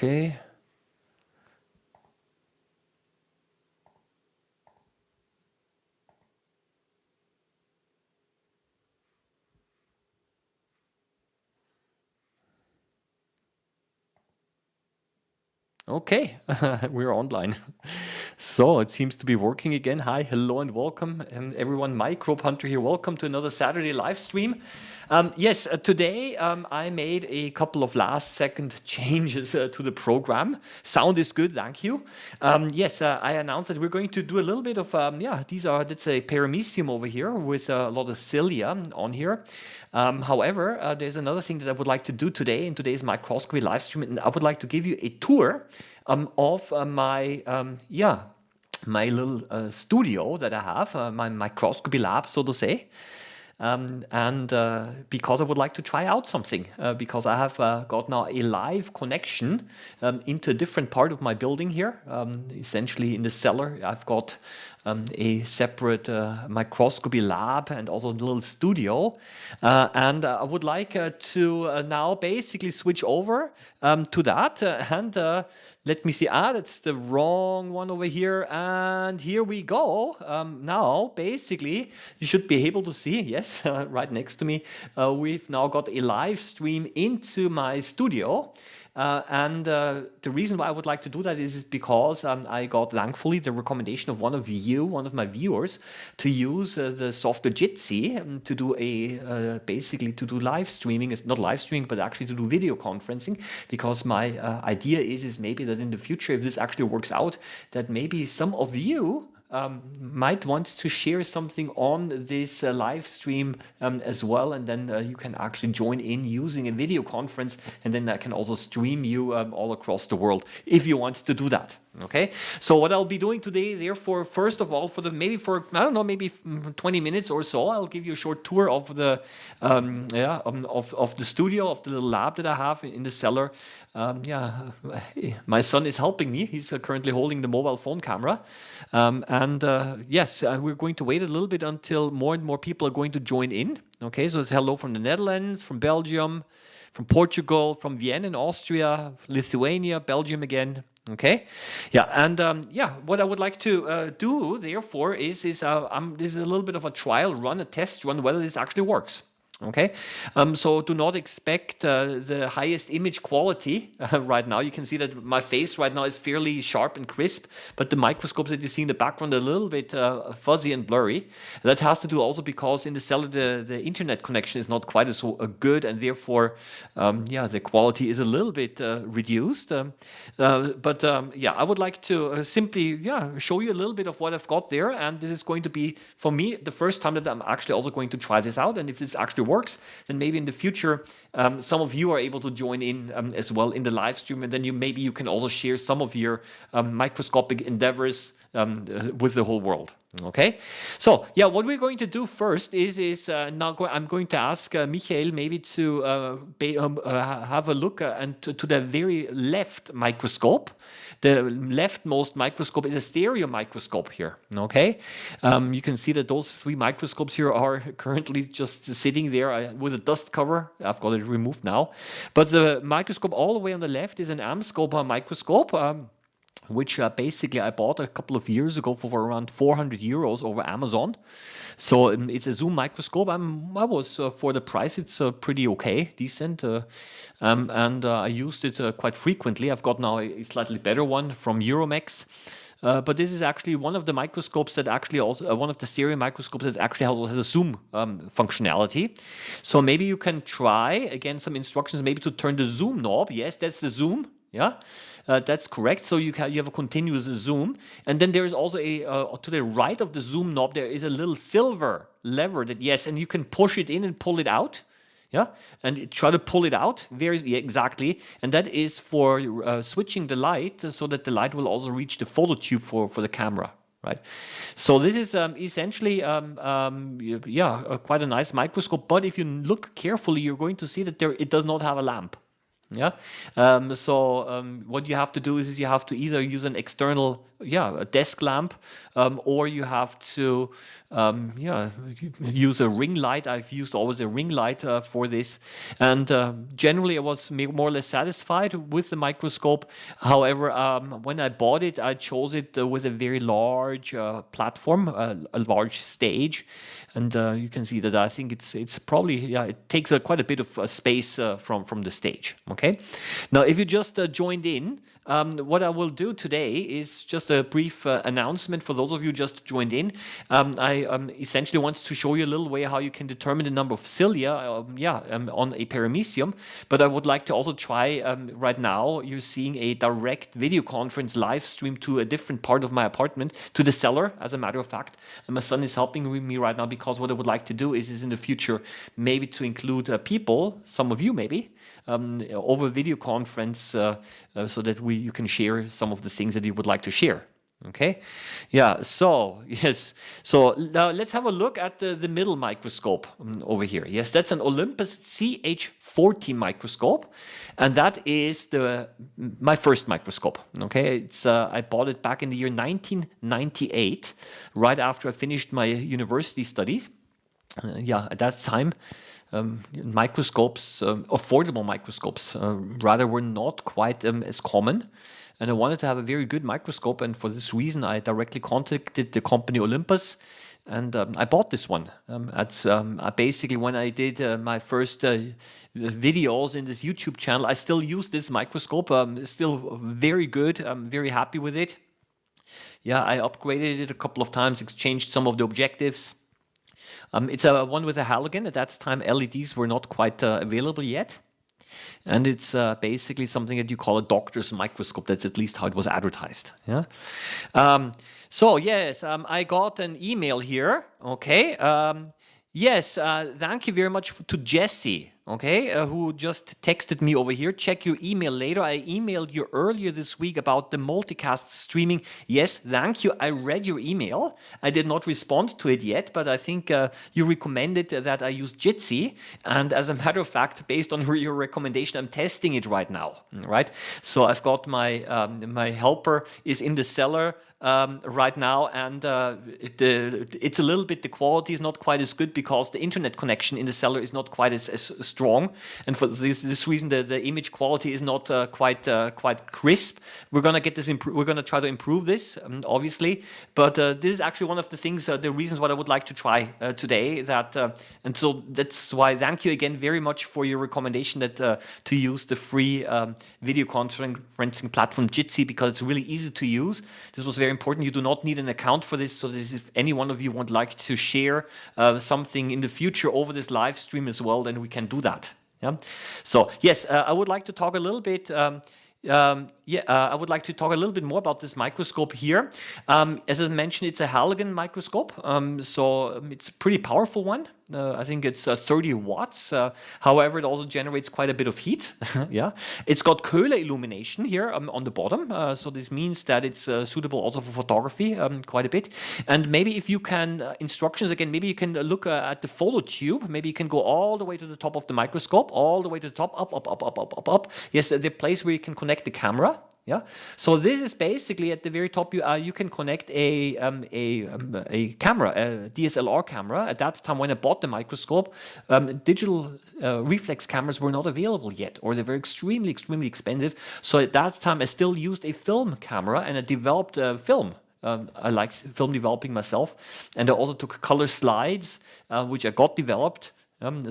Okay. Okay, we're online. So it seems to be working again. Hi, hello, and welcome, everyone. Microbehunter here. Welcome to another Saturday live stream. Yes, today I made a couple of last-second changes to the program. Sound is good, thank you. Yes, I announced that we're going to do a little bit of that's a paramecium over here with a lot of cilia on here. However, there's another thing that I would like to do today in today's microscopy live stream, and I would like to give you a tour of my little studio that I have, my microscopy lab, so to say. Because I would like to try out something, because I have got now a live connection into a different part of my building here, essentially in the cellar. I've got a separate microscopy lab and also a little studio. And I would like to now basically switch over to that. Let me see. That's the wrong one over here. And here we go. Now, basically, you should be able to see, yes, right next to me, we've now got a live stream into my studio. The reason why I would like to do that is because I got, thankfully, the recommendation of one of my viewers, to use the software Jitsi to do basically to do live streaming. It's not live streaming, but actually to do video conferencing, because my idea is maybe that in the future, if this actually works out, that maybe some of you might want to share something on this live stream as well, and then you can actually join in using a video conference, and then I can also stream you all across the world if you want to do that. Okay, so what I'll be doing today, therefore, first of all, maybe 20 minutes or so, I'll give you a short tour of the of the studio, of the little lab that I have in the cellar. My son is helping me. He's currently holding the mobile phone camera, yes, we're going to wait a little bit until more and more people are going to join in. Okay, so it's hello from the Netherlands, from Belgium, from Portugal, from Vienna in Austria, Lithuania, Belgium again. Okay, what I would like to do, therefore, is this is a little bit of a trial run, a test run, whether this actually works. Okay, so do not expect the highest image quality right now. You can see that my face right now is fairly sharp and crisp, but the microscopes that you see in the background are a little bit fuzzy and blurry. That has to do also because in the cellar the internet connection is not quite as good, and therefore, the quality is a little bit reduced. I would like to simply show you a little bit of what I've got there, and this is going to be, for me, the first time that I'm actually also going to try this out, and if this actually works, then maybe in the future some of you are able to join in as well in the live stream, and then maybe you can also share some of your microscopic endeavors with the whole world. Okay, so what we're going to do first is now I'm going to ask Michael maybe to have a look to the very left microscope. The leftmost microscope is a stereo microscope here. Okay, you can see that those three microscopes here are currently just sitting there with a dust cover. I've got it removed now, but the microscope all the way on the left is an Amscope microscope. Which basically I bought a couple of years ago for around 400 euros over Amazon. So it's a zoom microscope. For the price, it's pretty okay, decent. I used it quite frequently. I've got now a slightly better one from Euromex. But this is actually one of the microscopes that actually also, one of the stereo microscopes that actually also has a zoom functionality. So maybe you can try, again, some instructions, maybe to turn the zoom knob. Yes, that's the zoom. Yeah, that's correct. So you have a continuous zoom, and then there is also to the right of the zoom knob there is a little silver lever and you can push it in and pull it out. Yeah, and try to pull it out. Exactly, and that is for switching the light so that the light will also reach the photo tube for the camera. Right, so this is essentially quite a nice microscope. But if you look carefully, you're going to see that it does not have a lamp. Yeah. What you have to do is you have to either use an external, a desk lamp, or you have to, use a ring light. I've used always a ring light for this, and generally I was more or less satisfied with the microscope. However, when I bought it, I chose it with a very large platform, a large stage, and you can see that I think it's probably it takes quite a bit of space from the stage. Okay, now if you just joined in, what I will do today is just a brief announcement for those of you just joined in. I essentially want to show you a little way how you can determine the number of cilia on a paramecium, but I would like to also try right now you're seeing a direct video conference live stream to a different part of my apartment, to the cellar, as a matter of fact. And my son is helping me right now because what I would like to do is in the future maybe to include people, some of you maybe, over video conference so that you can share some of the things that you would like to share. Okay, so yes, so now let's have a look at the middle microscope over here. Yes, that's an Olympus CH40 microscope, and that is my first microscope. Okay, it's I bought it back in the year 1998, right after I finished my university study. At that time, microscopes, affordable microscopes, rather were not quite as common. And I wanted to have a very good microscope, and for this reason, I directly contacted the company Olympus, and I bought this one. Basically, when I did my first videos in this YouTube channel, I still use this microscope. Still very good. I'm very happy with it. Yeah, I upgraded it a couple of times, exchanged some of the objectives. It's a one with a halogen. At that time, LEDs were not quite available yet. And it's basically something that you call a doctor's microscope. That's at least how it was advertised. Yeah. I got an email here. Okay. Thank you very much to Jesse. Okay, who just texted me over here. Check your email later. I emailed you earlier this week about the multicast streaming. Yes, thank you. I read your email. I did not respond to it yet, but I think you recommended that I use Jitsi. And as a matter of fact, based on your recommendation, I'm testing it right now. Right. So I've got my helper is in the cellar right now, and it's a little bit, the quality is not quite as good because the internet connection in the cellar is not quite as strong, and for this reason the image quality is not quite crisp. We're gonna get this. We're gonna try to improve this, obviously. But this is actually one of the things, the reasons what I would like to try today. And so that's why thank you again very much for your recommendation that to use the free video conferencing platform Jitsi, because it's really easy to use. This was very important. You do not need an account for this. So this, if any one of you would like to share something in the future over this live stream as well, then we can do that. Yeah. So yes, I would like to talk a little bit. I would like to talk a little bit more about this microscope here. As I mentioned, it's a halogen microscope, so it's a pretty powerful one. I think it's 30 watts. However, it also generates quite a bit of heat. Yeah, it's got Köhler illumination here on the bottom, so this means that it's suitable also for photography quite a bit. And maybe if you can instructions again, maybe you can look at the photo tube. Maybe you can go all the way to the top of the microscope, all the way to the top, up. Yes, the place where you can connect the camera. Yeah, so this is basically at the very top. You can connect a camera, a DSLR camera. At that time, when I bought the microscope, digital reflex cameras were not available yet, or they were extremely expensive. So at that time, I still used a film camera, and I developed film. I like film developing myself, and I also took color slides, which I got developed.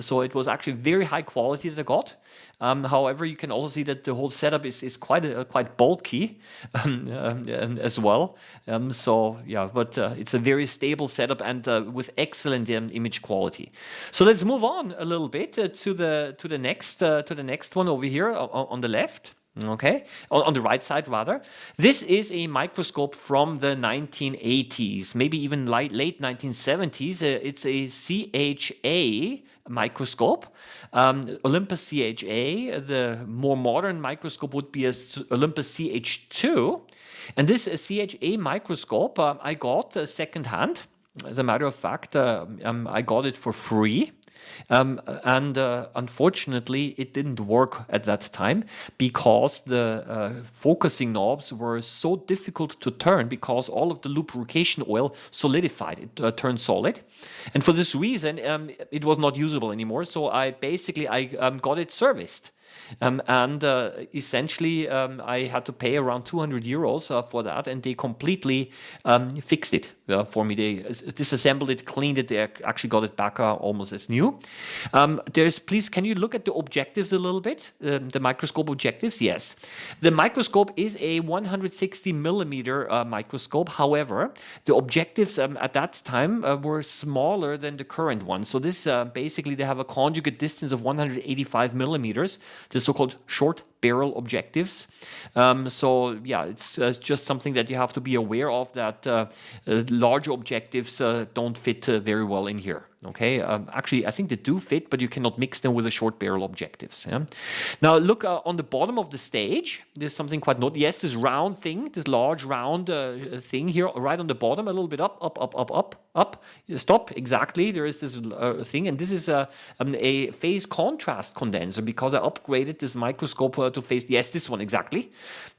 So it was actually very high quality that I got. However, you can also see that the whole setup is quite bulky as well. But it's a very stable setup and with excellent image quality. So let's move on a little bit to the next one over here on the left. Okay, on the right side rather. This is a microscope from the 1980s, maybe even late 1970s. It's a CHA microscope, Olympus CHA. The more modern microscope would be a Olympus CH2. And this CHA microscope I got secondhand. as a matter of fact, I got it for free. And unfortunately, it didn't work at that time because the focusing knobs were so difficult to turn because all of the lubrication oil solidified. It turned solid. And for this reason, it was not usable anymore. So I got it serviced. And essentially, I had to pay around 200 euros for that, and they completely fixed it for me. They disassembled it, cleaned it, they actually got it back almost as new. Please, can you look at the objectives a little bit? The microscope objectives, yes. The microscope is a 160 millimeter microscope. However, the objectives at that time were smaller than the current one. So this basically, they have a conjugate distance of 185 millimeters. The so-called short barrel objectives. So yeah, it's just something that you have to be aware of, that larger objectives don't fit very well in here. Okay, actually, I think they do fit, but you cannot mix them with the short barrel objectives. Yeah? Now, look on the bottom of the stage. There's something quite notable. Yes, this round thing, this large round thing here, right on the bottom, a little bit up. Stop. Exactly. There is this thing, and this is a phase contrast condenser because I upgraded this microscope to phase. Yes, this one exactly.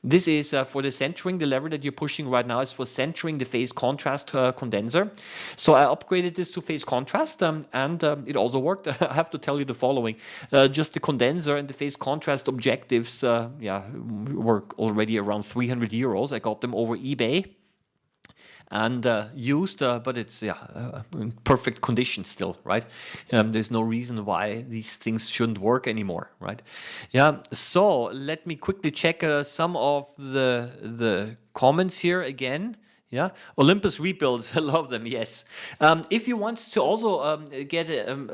This is for the centering. The lever that you're pushing right now is for centering the phase contrast condenser. So I upgraded this to phase contrast. And it also worked. I have to tell you the following. Just the condenser and the phase contrast objectives were already around 300 euros. I got them over eBay and used, but it's in perfect condition still, right? There's no reason why these things shouldn't work anymore, right? Yeah, so let me quickly check some of the comments here again. Yeah, Olympus rebuilds, I love them, yes. If you want to also get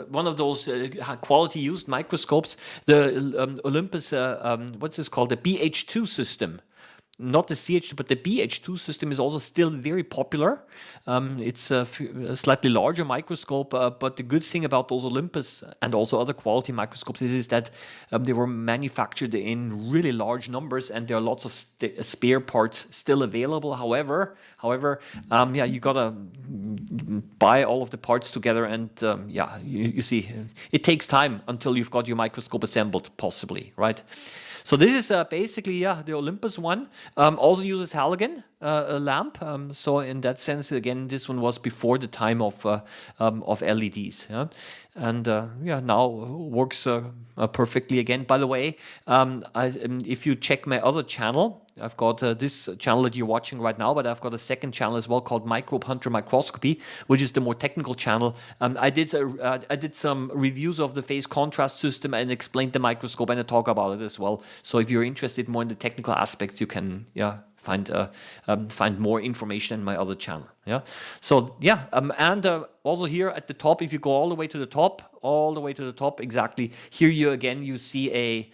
one of those quality used microscopes, the Olympus, what's this called, the BH2 system. Not the CH2, but the BH2 system is also still very popular. It's a slightly larger microscope, but the good thing about those Olympus and also other quality microscopes is that they were manufactured in really large numbers, and there are lots of spare parts still available. However, you gotta buy all of the parts together, and you see, it takes time until you've got your microscope assembled, possibly, right? So this is basically, the Olympus one. Also uses halogen lamp. So in that sense, again, this one was before the time of LEDs. Yeah? And now works perfectly again. By the way, if you check my other channel, I've got this channel that you're watching right now, but I've got a second channel as well called Microbehunter Microscopy, which is the more technical channel. I did some reviews of the phase contrast system and explained the microscope, and I talk about it as well. So if you're interested more in the technical aspects, you can find more information in my other channel. Yeah. So and also here at the top, if you go all the way to the top, exactly here you see a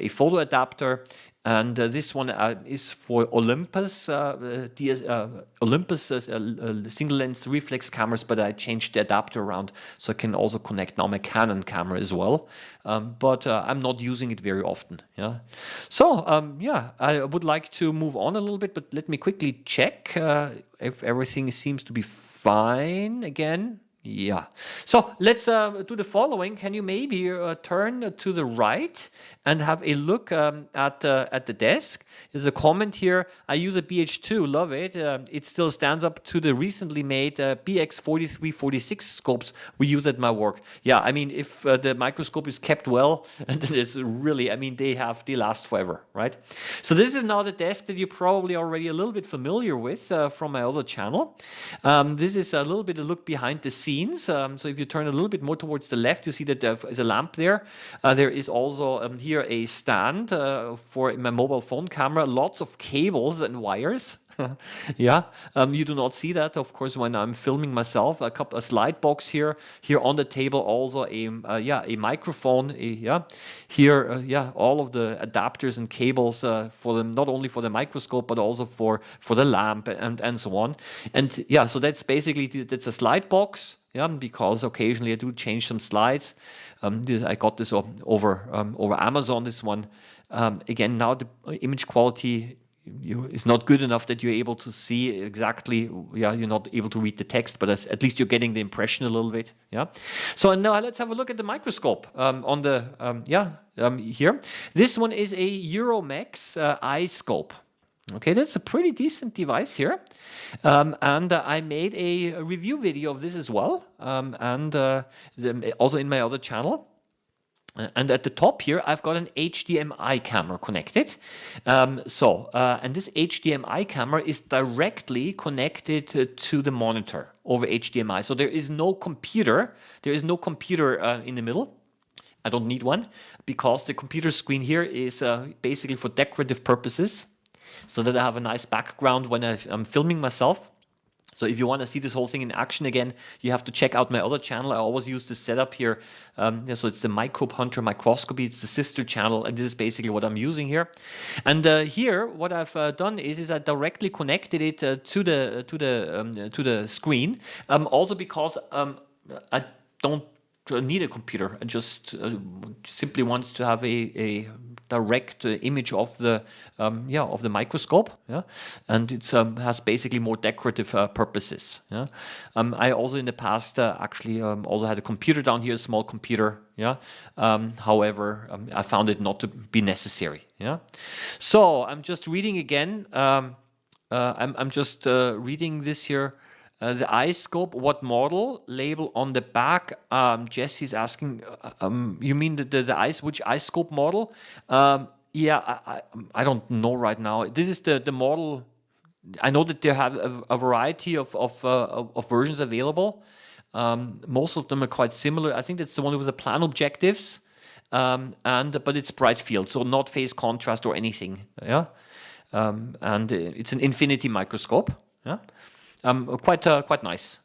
photo adapter. And this one is for Olympus, Olympus single lens reflex cameras, but I changed the adapter around so I can also connect now my Canon camera as well. But I'm not using it very often. Yeah. So I would like to move on a little bit, but let me quickly check if everything seems to be fine again. Yeah. So let's do the following. Can you maybe turn to the right and have a look at the desk? There's a comment here. I use a BH2, love it. It still stands up to the recently made BX4346 scopes we use at my work. Yeah, I mean, if the microscope is kept well, then it's really, I mean, they last forever, right? So this is now the desk that you're probably already a little bit familiar with from my other channel. This is a little bit a look behind the scenes. So if you turn a little bit more towards the left, you see that there is a lamp there. There is also here a stand for my mobile phone camera, lots of cables and wires. Yeah, you do not see that, of course, when I'm filming myself. A slide box here on the table, also a microphone. Here, all of the adapters and cables for them, not only for the microscope but also for the lamp and so on. And yeah, so that's basically that's a slide box. Yeah, because occasionally I do change some slides. I got this over Amazon. This one again. Now the image quality it's not good enough that you're able to see exactly, yeah, you're not able to read the text, but at least you're getting the impression a little bit, yeah. So now let's have a look at the microscope on the, here. This one is a Euromax eye scope. Okay, that's a pretty decent device here. And I made a review video of this as well, and also in my other channel. And at the top here, I've got an HDMI camera connected. And this HDMI camera is directly connected to the monitor over HDMI. So there is no computer. There is no computer in the middle. I don't need one because the computer screen here is basically for decorative purposes, so that I have a nice background when I'm filming myself. So if you want to see this whole thing in action again, you have to check out my other channel. I always use this setup here. So it's the Microbehunter Microscopy. It's the sister channel, and this is basically what I'm using here. And here, what I've done is I directly connected it to the screen. Also because I don't need a computer. I just simply want to have a direct image of the microscope, yeah, and it has basically more decorative purposes. Yeah, I also in the past actually also had a computer down here, a small computer. Yeah, however, I found it not to be necessary. Yeah, so I'm just reading again. I'm just reading this here. The eye scope, what model? Label on the back. Jesse's asking, you mean which eye scope model? Yeah, I don't know right now. This is the model. I know that they have a variety of versions available. Most of them are quite similar. I think that's the one with the plan objectives, but it's bright field, so not phase contrast or anything. Yeah, and it's an infinity microscope. Yeah. Quite nice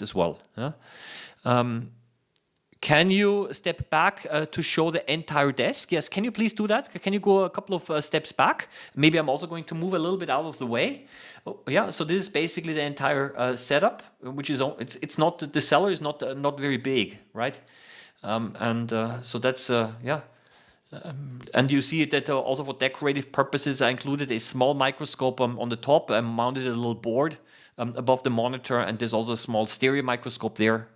as well. Yeah? Can you step back to show the entire desk? Yes, can you please do that? Can you go a couple of steps back? Maybe I'm also going to move a little bit out of the way. Oh, yeah, so this is basically the entire setup, which is it's not, the cellar is not very big, right? So that's yeah. And you see that also for decorative purposes, I included a small microscope on the top. I mounted a little board above the monitor, and there's also a small stereo microscope there.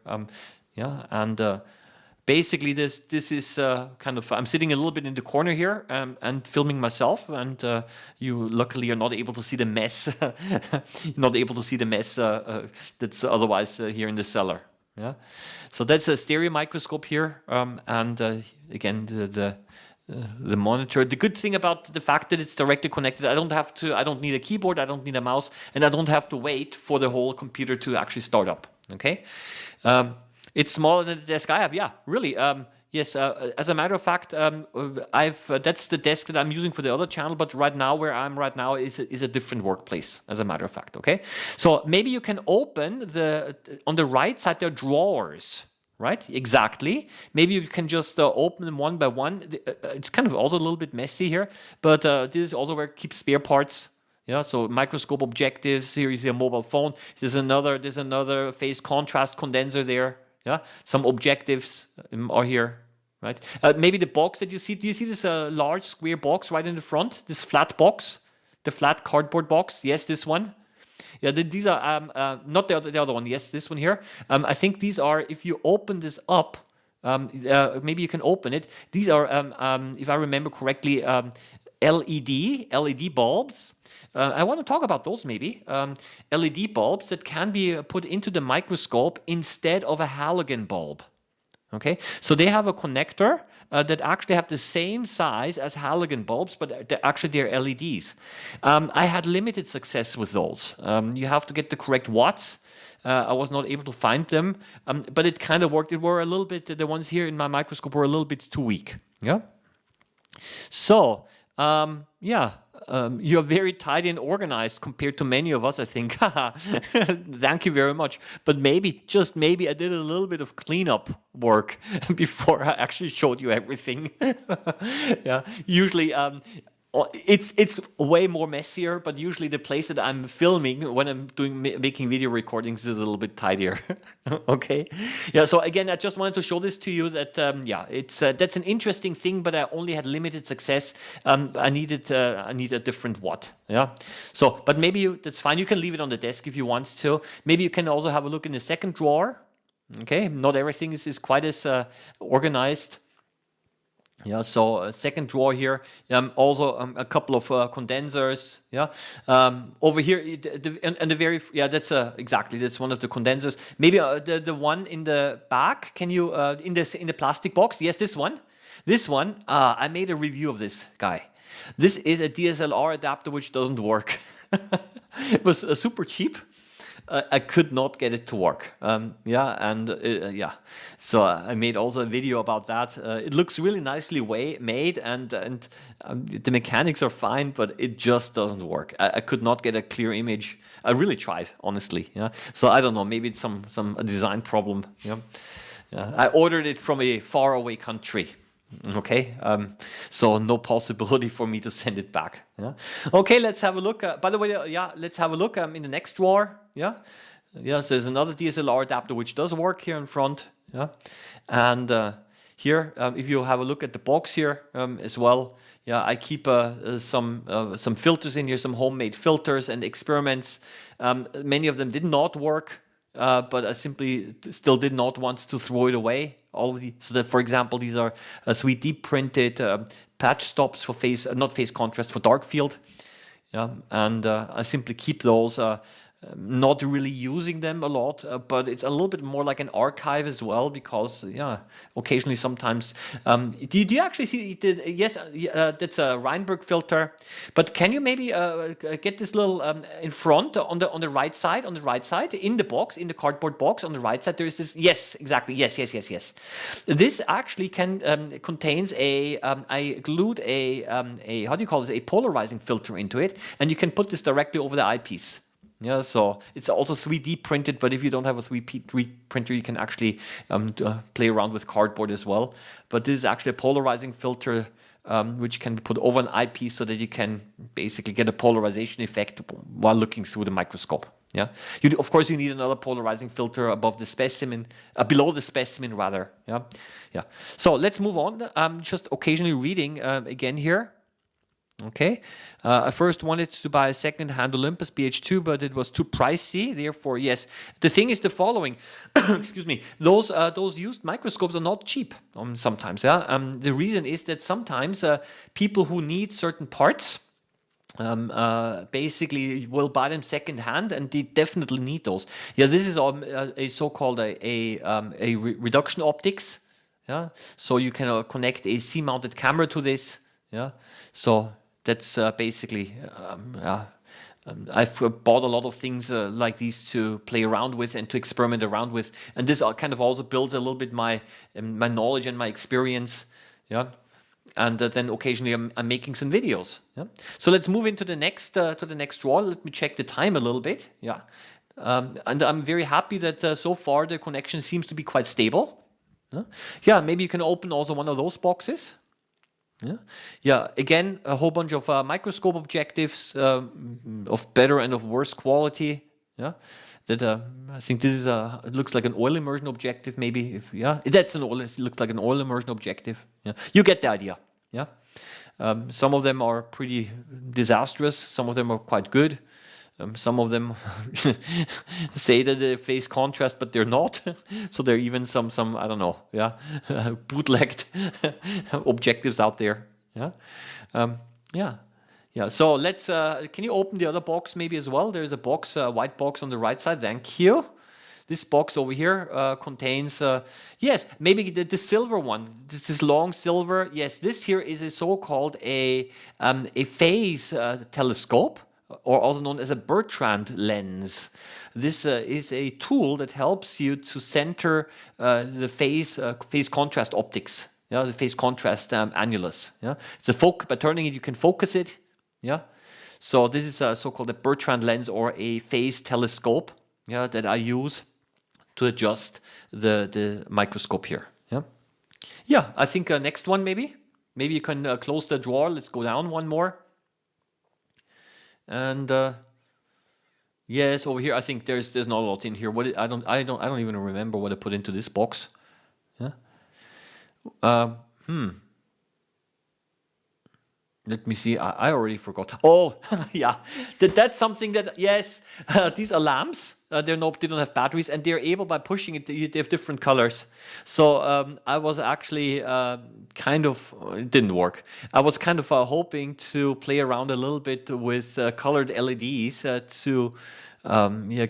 Basically this is kind of, I'm sitting a little bit in the corner here and filming myself, and you luckily are not able to see the mess. You're not able to see the mess that's otherwise here in the cellar. Yeah, so that's a stereo microscope here, and again the monitor. The good thing about the fact that it's directly connected, I don't need a keyboard, I don't need a mouse, and I don't have to wait for the whole computer to actually start up. Okay, it's smaller than the desk I have. Yeah, really. Yes, as a matter of fact, that's the desk that I'm using for the other channel, but right now where I'm right now is a different workplace, as a matter of fact. Okay, so maybe you can open on the right side there are drawers. Right, exactly. Maybe you can just open them one by one. It's kind of also a little bit messy here, but this is also where it keeps spare parts. Yeah, so microscope objectives. Here is your mobile phone. There's another phase contrast condenser there. Yeah, some objectives are here. Right. Maybe the box that you see. Do you see this large square box right in the front? This flat box, the flat cardboard box. Yes, this one. Yeah, these are not the other one. Yes, this one here. I think these are, if you open this up, maybe you can open it. These are, if I remember correctly, LED bulbs. I want to talk about those maybe. LED bulbs that can be put into the microscope instead of a halogen bulb. Okay, so they have a connector that actually have the same size as halogen bulbs, but they're LEDs. I had limited success with those. You have to get the correct watts. I was not able to find them, but it kind of worked. It were a little bit, the ones here in my microscope were a little bit too weak. Yeah. So, you're very tidy and organized compared to many of us, I think. Thank you very much. But maybe, just maybe, I did a little bit of cleanup work before I actually showed you everything. Yeah. Usually, it's way more messier, but usually the place that I'm filming when I'm making video recordings is a little bit tidier. Okay, yeah. So again, I just wanted to show this to you that yeah, it's that's an interesting thing, but I only had limited success. I need a different watt. Yeah. So, but maybe that's fine. You can leave it on the desk if you want to. Maybe you can also have a look in the second drawer. Okay, not everything is quite as organized. Yeah, so second drawer here, also a couple of condensers. Yeah, over here, and the very yeah, that's exactly, that's one of the condensers. Maybe the one in the back. Can you in the plastic box? Yes, this one. This one, I made a review of this guy. This is a DSLR adapter which doesn't work. It was super cheap. I could not get it to work. Yeah, and yeah, so I made also a video about that. It looks really nicely made, and the mechanics are fine, but it just doesn't work. I could not get a clear image. I really tried, honestly. Yeah, so I don't know. Maybe it's a design problem. Yeah, I ordered it from a faraway country. Okay, so no possibility for me to send it back. Yeah. Okay, let's have a look. By the way, yeah, let's have a look in the next drawer. Yeah, yeah. So there's another DSLR adapter which does work here in front. Yeah, and here, if you have a look at the box here as well. Yeah, I keep some filters in here, some homemade filters and experiments. Many of them did not work. But I simply still did not want to throw it away. So that, for example, these are 3D printed patch stops for not phase contrast, for dark field. Yeah, and I simply keep those. Not really using them a lot, but it's a little bit more like an archive as well, because yeah, occasionally sometimes. Do you actually see? Yes, that's a Reinberg filter. But can you maybe get this little in front on the right side? On the right side, in the box, in the cardboard box, on the right side, there is this. Yes, exactly. Yes. This actually contains a. I glued a how do you call this? A polarizing filter into it, and you can put this directly over the eyepiece. Yeah, so it's also 3D printed, but if you don't have a 3D printer, you can actually play around with cardboard as well. But this is actually a polarizing filter which can be put over an eyepiece so that you can basically get a polarization effect while looking through the microscope. Yeah, of course you need another polarizing filter above the specimen, below the specimen rather. Yeah, yeah. So let's move on. I'm just occasionally reading again here. Okay, I first wanted to buy a second-hand Olympus BH2, but it was too pricey. Therefore, yes. The thing is the following. Excuse me. Those used microscopes are not cheap. Sometimes, yeah. The reason is that sometimes people who need certain parts basically will buy them second-hand, and they definitely need those. Yeah, this is a so-called a reduction optics. Yeah, so you can connect a C-mounted camera to this. Yeah, so. That's basically, I've bought a lot of things like these to play around with and to experiment around with. And this kind of also builds a little bit my knowledge and my experience. Yeah. And then occasionally I'm making some videos. Yeah. So let's move into the next drawer. Let me check the time a little bit. Yeah. And I'm very happy that so far the connection seems to be quite stable. Yeah. Maybe you can open also one of those boxes. Yeah, yeah. Again, a whole bunch of microscope objectives of better and of worse quality. Yeah, that I think this is it looks like an oil immersion objective. Maybe that's it looks like an oil immersion objective. Yeah, you get the idea. Yeah, some of them are pretty disastrous. Some of them are quite good. Some of them say that they phase contrast, but they're not. So there are even some I don't know, yeah, bootlegged objectives out there. Yeah, yeah. So let's. Can you open the other box maybe as well? There's a box, white box on the right side. Thank you. This box over here contains, yes, maybe the silver one. This long silver. Yes, this here is a so-called a phase telescope, or also known as a Bertrand lens. This is a tool that helps you to center the phase contrast optics. Yeah, the phase contrast annulus. Yeah, it's by turning it, you can focus it. Yeah, so this is a so-called a Bertrand lens or a phase telescope. Yeah, that I use to adjust the microscope here. Yeah, yeah. I think next one maybe. Maybe you can close the drawer. Let's go down one more. And yes, over here I think there's not a lot in here. I don't even remember what I put into this box. Yeah. Let me see. I already forgot. Oh, yeah. That's something that, yes, these are lamps. They don't have batteries, and they're able, by pushing it, they have different colors. So I was actually it didn't work. I was kind of hoping to play around a little bit with colored LEDs to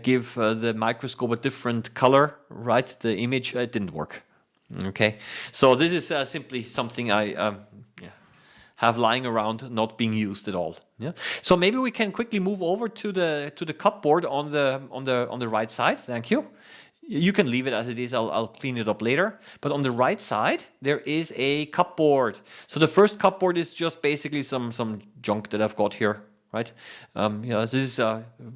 give the microscope a different color, right? The image, it didn't work. Okay. So this is simply something I have lying around, not being used at all. Yeah. So maybe we can quickly move over to the cupboard on the right side. Thank you. You can leave it as it is. I'll clean it up later. But on the right side there is a cupboard. So the first cupboard is just basically some junk that I've got here. Right. This is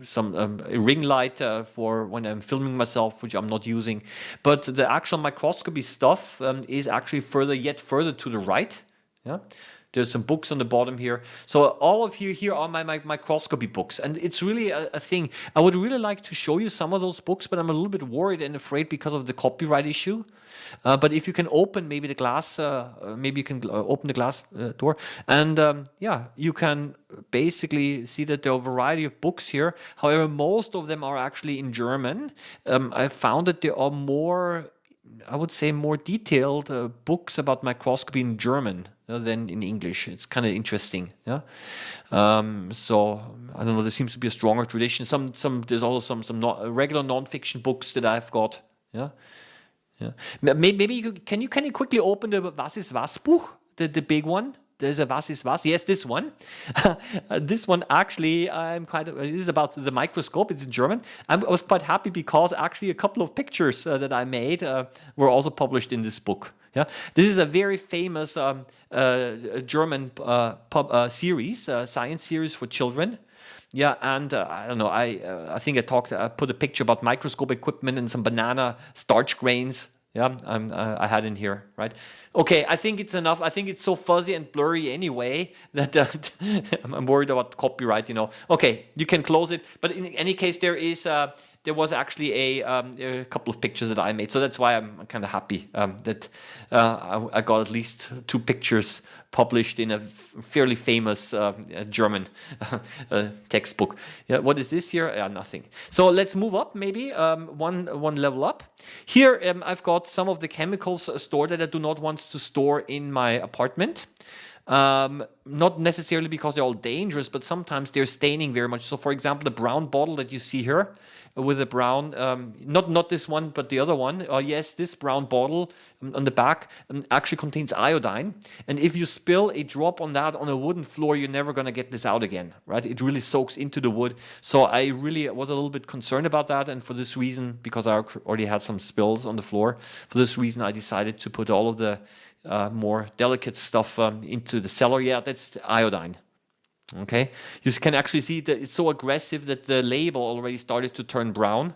some a ring light for when I'm filming myself, which I'm not using. But the actual microscopy stuff is actually yet further to the right. Yeah. There's some books on the bottom here. So all of you here are my microscopy books. And it's really a thing. I would really like to show you some of those books, but I'm a little bit worried and afraid because of the copyright issue. But if you can open maybe the glass, open the glass door. And you can basically see that there are a variety of books here. However, most of them are actually in German. I found that there are more detailed books about microscopy in German than in English. It's kind of interesting. Yeah. So I don't know. There seems to be a stronger tradition. There's also some regular non-fiction books that I've got. Yeah. Yeah. Maybe can you quickly open the Was ist was Buch, the big one? There's a Was ist was. Yes, this one. This one actually, it is about the microscope. It's in German. I was quite happy because actually a couple of pictures that I made were also published in this book. Yeah, this is a very famous German series, science series for children. Yeah, and I don't know. I think I put a picture about microscope equipment and some banana starch grains. Yeah, I had in here, right? Okay, I think it's enough. I think it's so fuzzy and blurry anyway that I'm worried about copyright. Okay, you can close it. But in any case, there was actually a couple of pictures that I made, so that's why I'm kind of happy that I got at least 2 pictures published in a fairly famous German textbook. Yeah, what is this here? Nothing. So let's move up, maybe one level up. Here I've got some of the chemicals stored that I do not want to store in my apartment. Not necessarily because they're all dangerous, but sometimes they're staining very much. So for example, the brown bottle that you see here with a brown, not this one, but the other one. Yes, this brown bottle on the back actually contains iodine. And if you spill a drop on that on a wooden floor, you're never going to get this out again, right? It really soaks into the wood. So I really was a little bit concerned about that. And for this reason, because I already had some spills on the floor, for this reason, I decided to put all of the more delicate stuff into the cellar. Yeah, that's the iodine. Okay, you can actually see that it's so aggressive that the label already started to turn brown.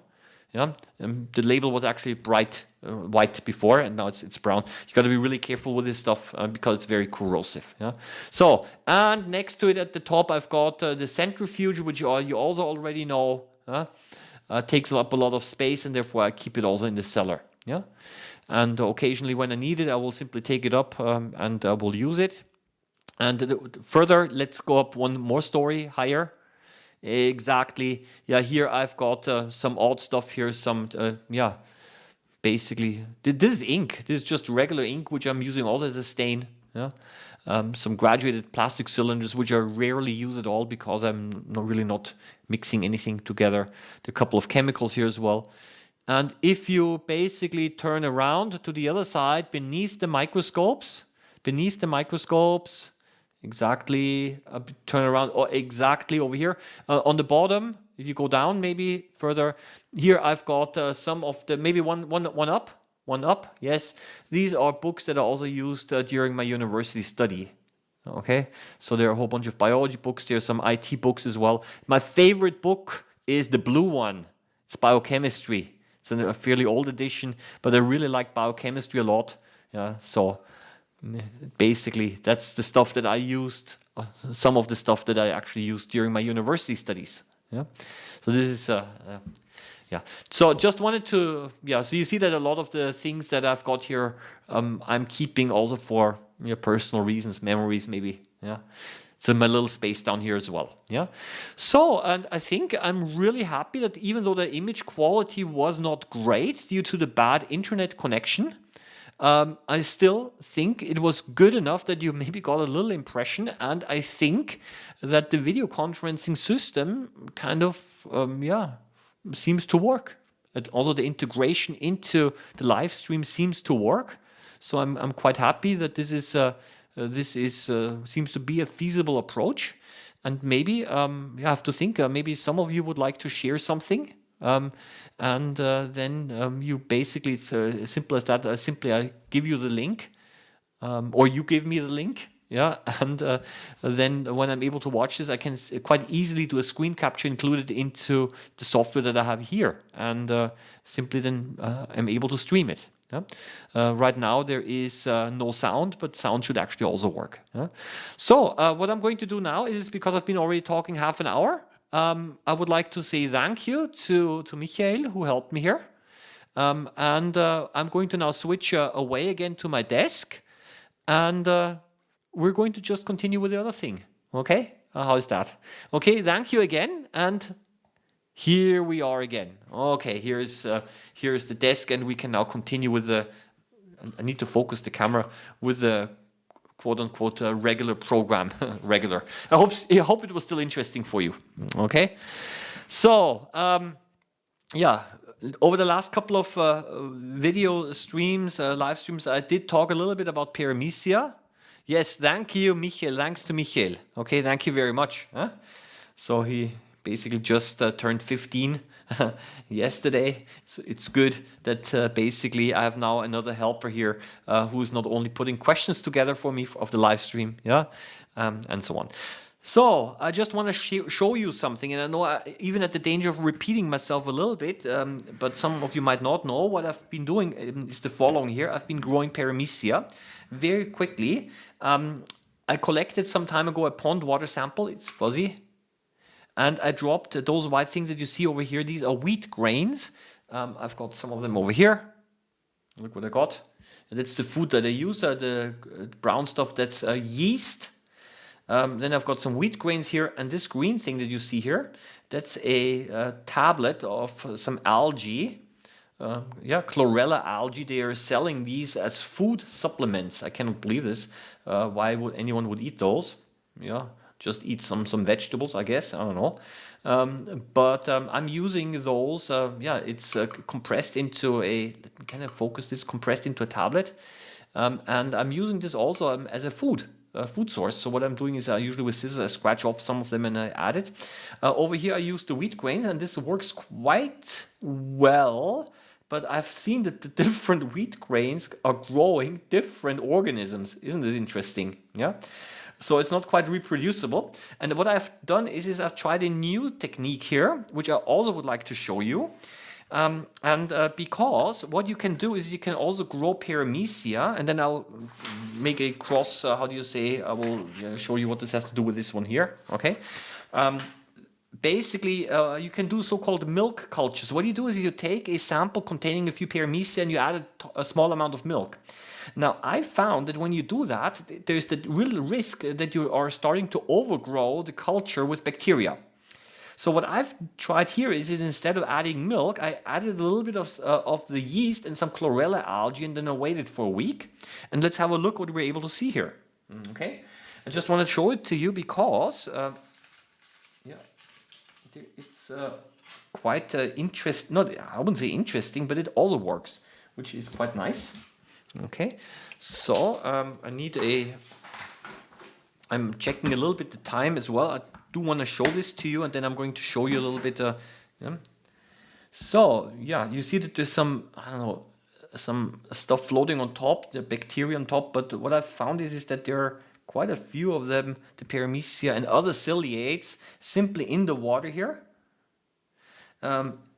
Yeah, the label was actually bright white before, and now it's brown. You got to be really careful with this stuff because it's very corrosive. Yeah. So, and next to it at the top, I've got the centrifuge, which you also already know takes up a lot of space, and therefore I keep it also in the cellar. Yeah. And occasionally when I need it, I will simply take it up and I will use it. And further, let's go up one more story higher. Exactly. Yeah, here I've got some odd stuff here. Basically, this is ink. This is just regular ink, which I'm using also as a stain. Yeah. Some graduated plastic cylinders, which I rarely use at all because I'm really not mixing anything together. There are a couple of chemicals here as well. And if you basically turn around to the other side, beneath the microscopes, exactly, turn around, exactly over here, on the bottom, if you go down maybe further, here I've got some of the, maybe one up, yes. These are books that are also used during my university study. Okay, so there are a whole bunch of biology books, there's some IT books as well. My favorite book is the blue one, it's biochemistry. It's a fairly old edition, but I really like biochemistry a lot. Yeah, so basically that's the stuff that I used some of the stuff that I actually used during my university studies. Yeah, so this is yeah. So just wanted to, yeah. So you see that a lot of the things that I've got here, I'm keeping also for personal reasons, memories maybe. Yeah. So my little space down here as well. Yeah. So, and I think I'm really happy that even though the image quality was not great due to the bad internet connection, I still think it was good enough that you maybe got a little impression, and I think that the video conferencing system kind of, yeah, seems to work. And also the integration into the live stream seems to work. So I'm quite happy that this is seems to be a feasible approach. And maybe you have to think, maybe some of you would like to share something. And then you basically, it's as simple as that. Simply, I give you the link, or you give me the link. Yeah, and then when I'm able to watch this, I can quite easily do a screen capture included into the software that I have here, and simply then I'm able to stream it. Yeah? Right now there is no sound, but sound should actually also work. Yeah? So what I'm going to do now is, because I've been already talking half an hour, I would like to say thank you to Michael, who helped me here. And I'm going to now switch away again to my desk, and we're going to just continue with the other thing. Okay? How is that? Okay, thank you again, and here we are again. Okay, here's the desk, and we can now continue with the, I need to focus the camera, with the quote-unquote regular program. Regular. I hope it was still interesting for you. Okay? So, yeah, over the last couple of video streams, live streams, I did talk a little bit about paramecia. Yes, thank you, Michael. Thanks to Michael. Okay, thank you very much. Huh? So he basically just turned 15 yesterday. So it's good that basically I have now another helper here who's not only putting questions together for me of the live stream, yeah, and so on. So I just want to show you something, and I know even at the danger of repeating myself a little bit, but some of you might not know what I've been doing is the following here. I've been growing paramecia very quickly. I collected some time ago a pond water sample. It's fuzzy. And I dropped those white things that you see over here. These are wheat grains. I've got some of them over here. Look what I got. And that's the food that I use, the brown stuff, that's yeast. Then I've got some wheat grains here, and this green thing that you see here, that's a tablet of some algae. Yeah, chlorella algae. They are selling these as food supplements. I cannot believe this. Why would anyone would eat those? Yeah, just eat some vegetables, I guess. I don't know. But I'm using those. Yeah, it's compressed into a. Let me kind of focus this. Compressed into a tablet, and I'm using this also as a food source. So what I'm doing is usually with scissors I scratch off some of them and I add it. Over here I use the wheat grains, and this works quite well. But I've seen that the different wheat grains are growing different organisms. Isn't it interesting? Yeah. So it's not quite reproducible. And what I've done is I've tried a new technique here, which I also would like to show you. Because what you can do is you can also grow paramecia, and then I'll make a cross, how do you say, I will show you what this has to do with this one here, okay? Basically, you can do so-called milk cultures. What you do is you take a sample containing a few paramecia and you add a small amount of milk. Now, I found that when you do that, there's the real risk that you are starting to overgrow the culture with bacteria. So what I've tried here is instead of adding milk, I added a little bit of the yeast and some chlorella algae, and then I waited for a week. And let's have a look what we're able to see here. Okay, I just want to show it to you because yeah, it's quite interesting. Not, I wouldn't say interesting, but it also works, which is quite nice. Okay, so I need a. I'm checking a little bit the time as well. I do want to show this to you, and then I'm going to show you a little bit. Yeah. So yeah, you see that there's some, I don't know, some stuff floating on top, the bacteria on top. But what I've found is that there are quite a few of them, the paramecia and other ciliates, simply in the water here.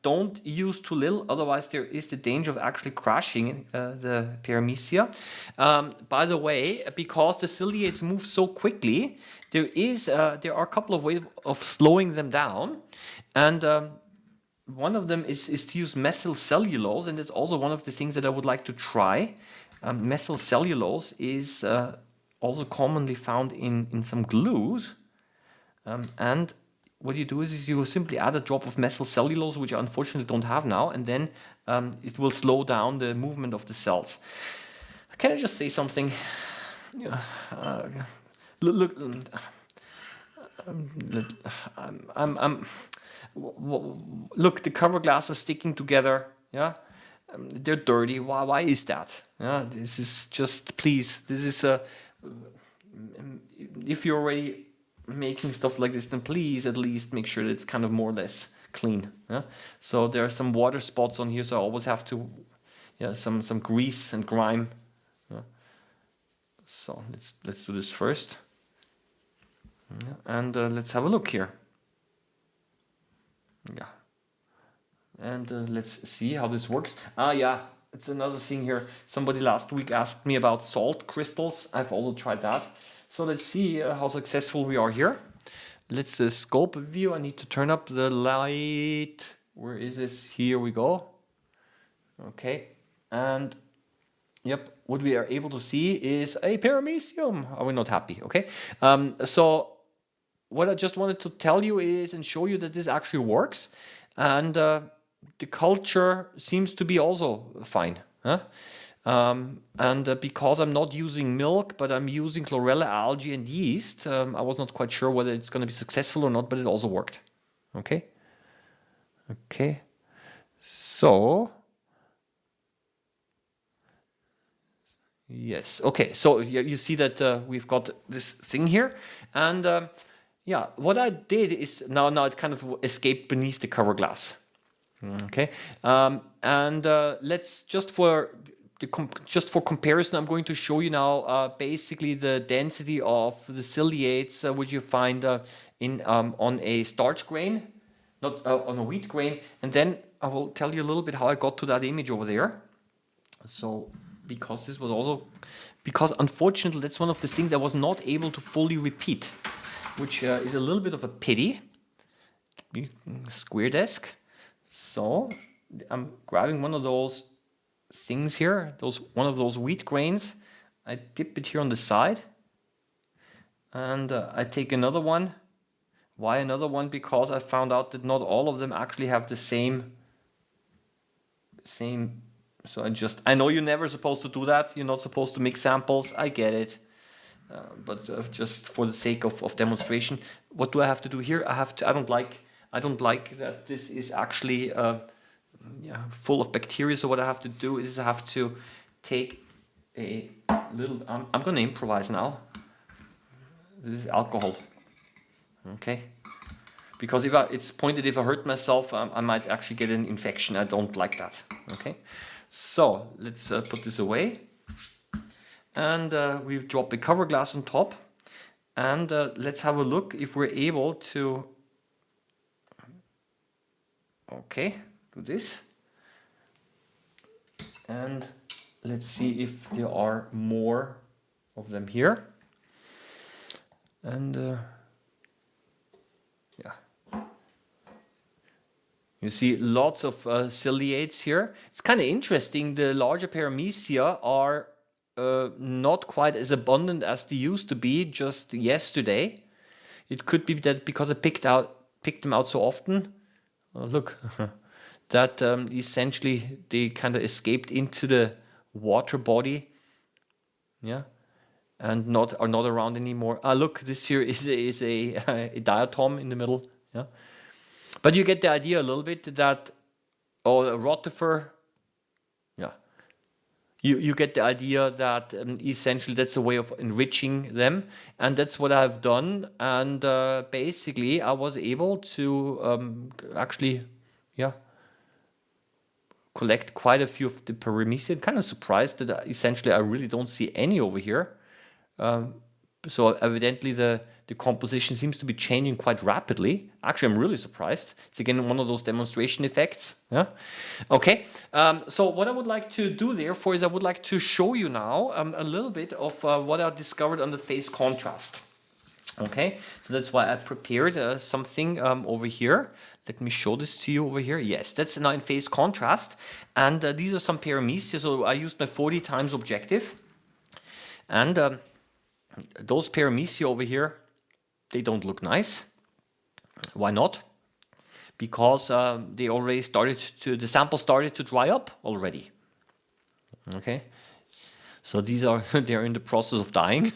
Don't use too little, otherwise there is the danger of actually crashing the paramecium. By the way, because the ciliates move so quickly, there are a couple of ways of slowing them down, and one of them is to use methyl cellulose, and it's also one of the things that I would like to try. Methyl cellulose is also commonly found in some glues, and what you do is you simply add a drop of methyl cellulose, which I unfortunately don't have now, and then it will slow down the movement of the cells. Can I just say something? Look, look, the cover glass is sticking together. Yeah, they're dirty. Why is that? Yeah, this is just, please. This is if you're already making stuff like this, then please at least make sure that it's kind of more or less clean. Yeah? So there are some water spots on here, so I always have to, some grease and grime. Yeah? So let's do this first, and let's have a look here. Yeah, and let's see how this works. Yeah, it's another thing here. Somebody last week asked me about salt crystals. I've also tried that. So let's see how successful we are here. Let's scope view. I need to turn up the light. Where is this? Here we go. Okay, and yep, what we are able to see is a paramecium. Are we not happy? Okay, so what I just wanted to tell you is and show you that this actually works, and the culture seems to be also fine. Huh? And because I'm not using milk, but I'm using chlorella algae and yeast, I was not quite sure whether it's going to be successful or not, but it also worked. Okay. Okay. So, yes. Okay. So you see that we've got this thing here, and yeah, what I did is now it kind of escaped beneath the cover glass. Okay, and let's just for comparison, I'm going to show you now basically the density of the ciliates which you find on a starch grain, not on a wheat grain, and then I will tell you a little bit how I got to that image over there. So because unfortunately that's one of the things I was not able to fully repeat, which is a little bit of a pity. Square desk. So I'm grabbing one of those things here, one of those wheat grains. I dip it here on the side, and I take another one. Why another one? Because I found out that not all of them actually have the same. So I know you're never supposed to do that. You're not supposed to mix samples. I get it. But just for the sake of demonstration, what do I have to do here? I don't like that this is actually full of bacteria. So what I have to do is I have to take a little. I'm going to improvise now. This is alcohol. Okay. Because if I hurt myself, I might actually get an infection. I don't like that. Okay. So let's put this away. And we drop a cover glass on top, and let's have a look if we're able to, do this, and let's see if there are more of them here, and you see lots of ciliates here. It's kind of interesting. The larger paramecium are not quite as abundant as they used to be just yesterday. It could be that because I picked them out so often. Look, that essentially they kind of escaped into the water body, and are not around anymore. Look, this here is a diatom in the middle, But you get the idea a little bit that, a rotifer, You get the idea that essentially that's a way of enriching them, and that's what I've done. And basically, I was able to actually, collect quite a few of the paramecium. Kind of surprised that essentially I really don't see any over here, So evidently the composition seems to be changing quite rapidly. Actually, I'm really surprised. It's again one of those demonstration effects. Yeah. Okay. So what I would like to do therefore is I would like to show you now a little bit of what I discovered on the phase contrast. Okay, so that's why I prepared something over here. Let me show this to you over here. Yes, that's now in phase contrast. And these are some paramecia. So I used my 40 times objective. And those paramecia over here, they don't look nice. Why not? Because they already the sample started to dry up already. Okay, so these are, they're in the process of dying.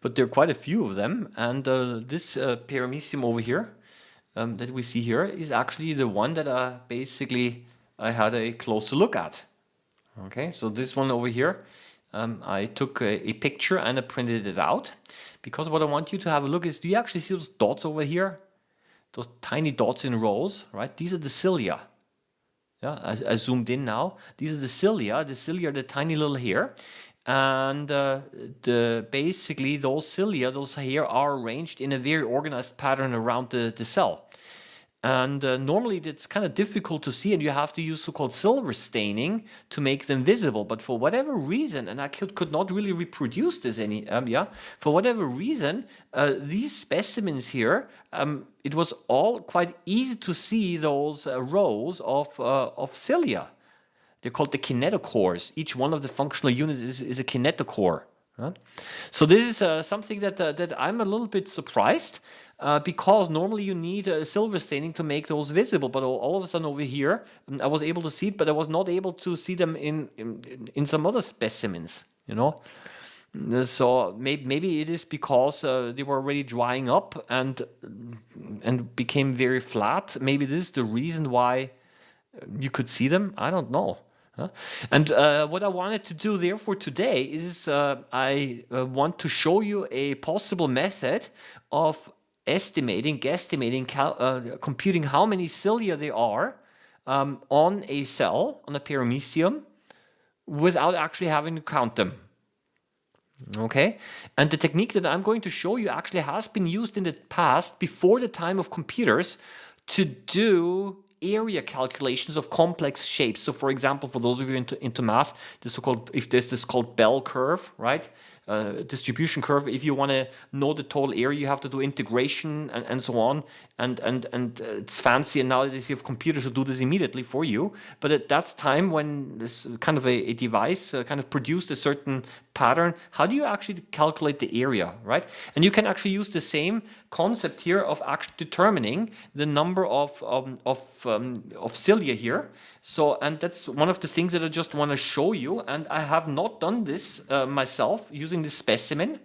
But there are quite a few of them, and this paramecium over here that we see here is actually the one that I had a closer look at. Okay, so this one over here, I took a picture and I printed it out, because what I want you to have a look is, do you actually see those dots over here? Those tiny dots in rows, right? These are the cilia. Yeah, I zoomed in now. These are the cilia. The cilia are the tiny little hair. And basically those cilia, those hair, are arranged in a very organized pattern around the cell. And normally it's kind of difficult to see, and you have to use so-called silver staining to make them visible. But for whatever reason, and I could not really reproduce this for whatever reason, these specimens here, it was all quite easy to see those rows of cilia. They're called the kinetochores. Each one of the functional units is a kinetochore. So this is something that I'm a little bit surprised, because normally you need silver staining to make those visible. But all of a sudden over here, I was able to see it, but I was not able to see them in some other specimens. You know. So maybe it is because they were already drying up and became very flat. Maybe this is the reason why you could see them. I don't know. And what I wanted to do therefore today is I want to show you a possible method of guesstimating, computing how many cilia there are on a cell, on a paramecium, without actually having to count them. Okay, and the technique that I'm going to show you actually has been used in the past, before the time of computers, to do area calculations of complex shapes. So for example, for those of you into math, there's this called bell curve, right? Distribution curve. If you want to know the total area, you have to do integration and so on. And it's fancy, and nowadays you have computers who do this immediately for you. But at that time, when this kind of a device kind of produced a certain pattern, how do you actually calculate the area, right? And you can actually use the same concept here of actually determining the number of cilia here. So, and that's one of the things that I just want to show you. And I have not done this myself using this specimen.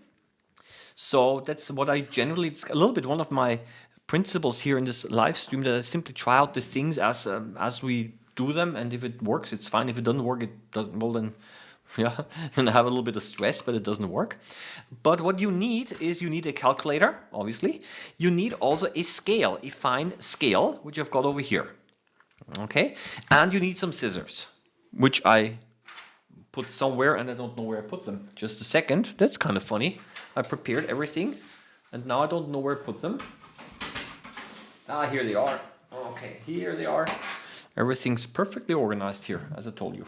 So that's what I generally, it's a little bit one of my principles here in this live stream, that I simply try out the things as we do them. And if it works, it's fine. If it doesn't work, it doesn't, well then, yeah, and I have a little bit of stress, but it doesn't work. But what you need is, you need a calculator, obviously. You need also a scale, a fine scale, which I've got over here. Okay, and you need some scissors, which I put somewhere, and I don't know where I put them. Just a second. That's kind of funny. I prepared everything, and now I don't know where I put them. Ah, here they are. Okay, here they are. Everything's perfectly organized here, as I told you.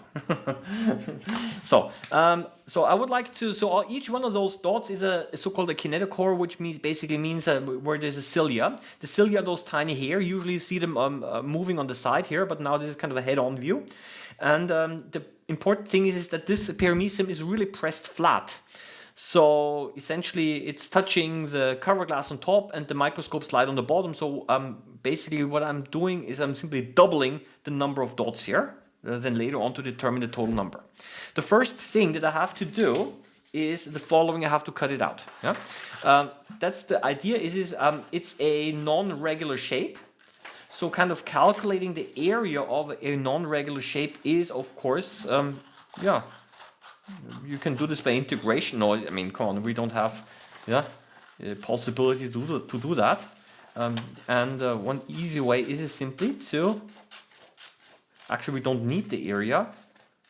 So I would like to, each one of those dots is a so-called a kinetochore, which basically means where there's a cilia. The cilia are those tiny hair. Usually you see them moving on the side here, but now this is kind of a head-on view. And the important thing is that this paramecium is really pressed flat. So essentially it's touching the cover glass on top and the microscope slide on the bottom. So basically what I'm doing is I'm simply doubling the number of dots here, then later on to determine the total number. The first thing that I have to do is the following. I have to cut it out. Yeah? That's the idea it's a non-regular shape. So kind of calculating the area of a non-regular shape is, of course, yeah, you can do this by integration. No, I mean, come on, we don't have a possibility to do that. One easy way is simply to, actually we don't need the area,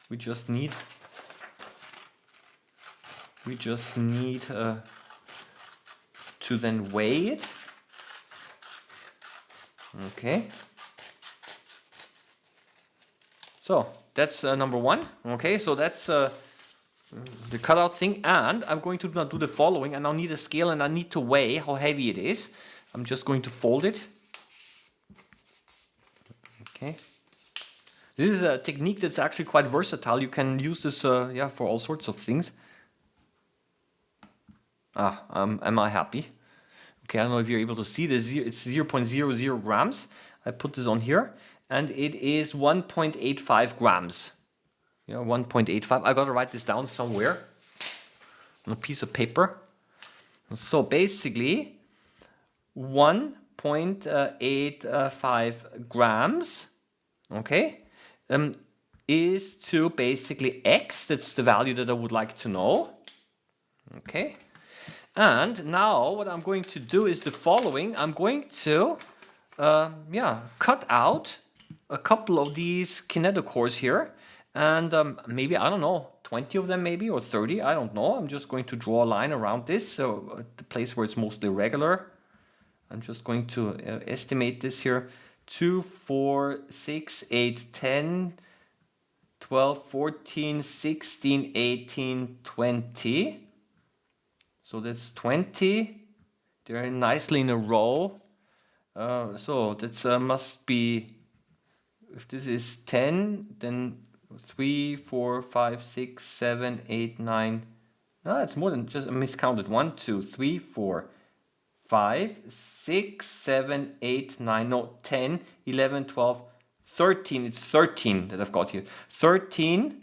we just need to then weigh it. Okay. So that's number one. Okay, so that's the cutout thing. And I'm going to now do the following. I now need a scale and I need to weigh how heavy it is. I'm just going to fold it. Okay. This is a technique that's actually quite versatile. You can use this for all sorts of things. Am I happy? Okay, I don't know if you're able to see this. It's 0.00 grams. I put this on here, and it is 1.85 grams. 1.85. I gotta write this down somewhere on a piece of paper. So basically, 1.85 grams, okay, is to basically X. That's the value that I would like to know. Okay. And now what I'm going to do is the following. I'm going to cut out a couple of these kinetochores here. And maybe, I don't know, 20 of them maybe, or 30, I don't know. I'm just going to draw a line around this, so the place where it's mostly regular. I'm just going to estimate this here. 2, 4, 6, 8, 10, 12, 14, 16, 18, 20. So that's 20. They're nicely in a row. So that must be, if this is 10, then 3, 4, 5, 6, 7, 8, 9. No, it's more than just, I miscounted. 1, 2, 3, 4, 5, 6, 7, 8, 9, no, 10, 11, 12, 13. It's 13 that I've got here. 13,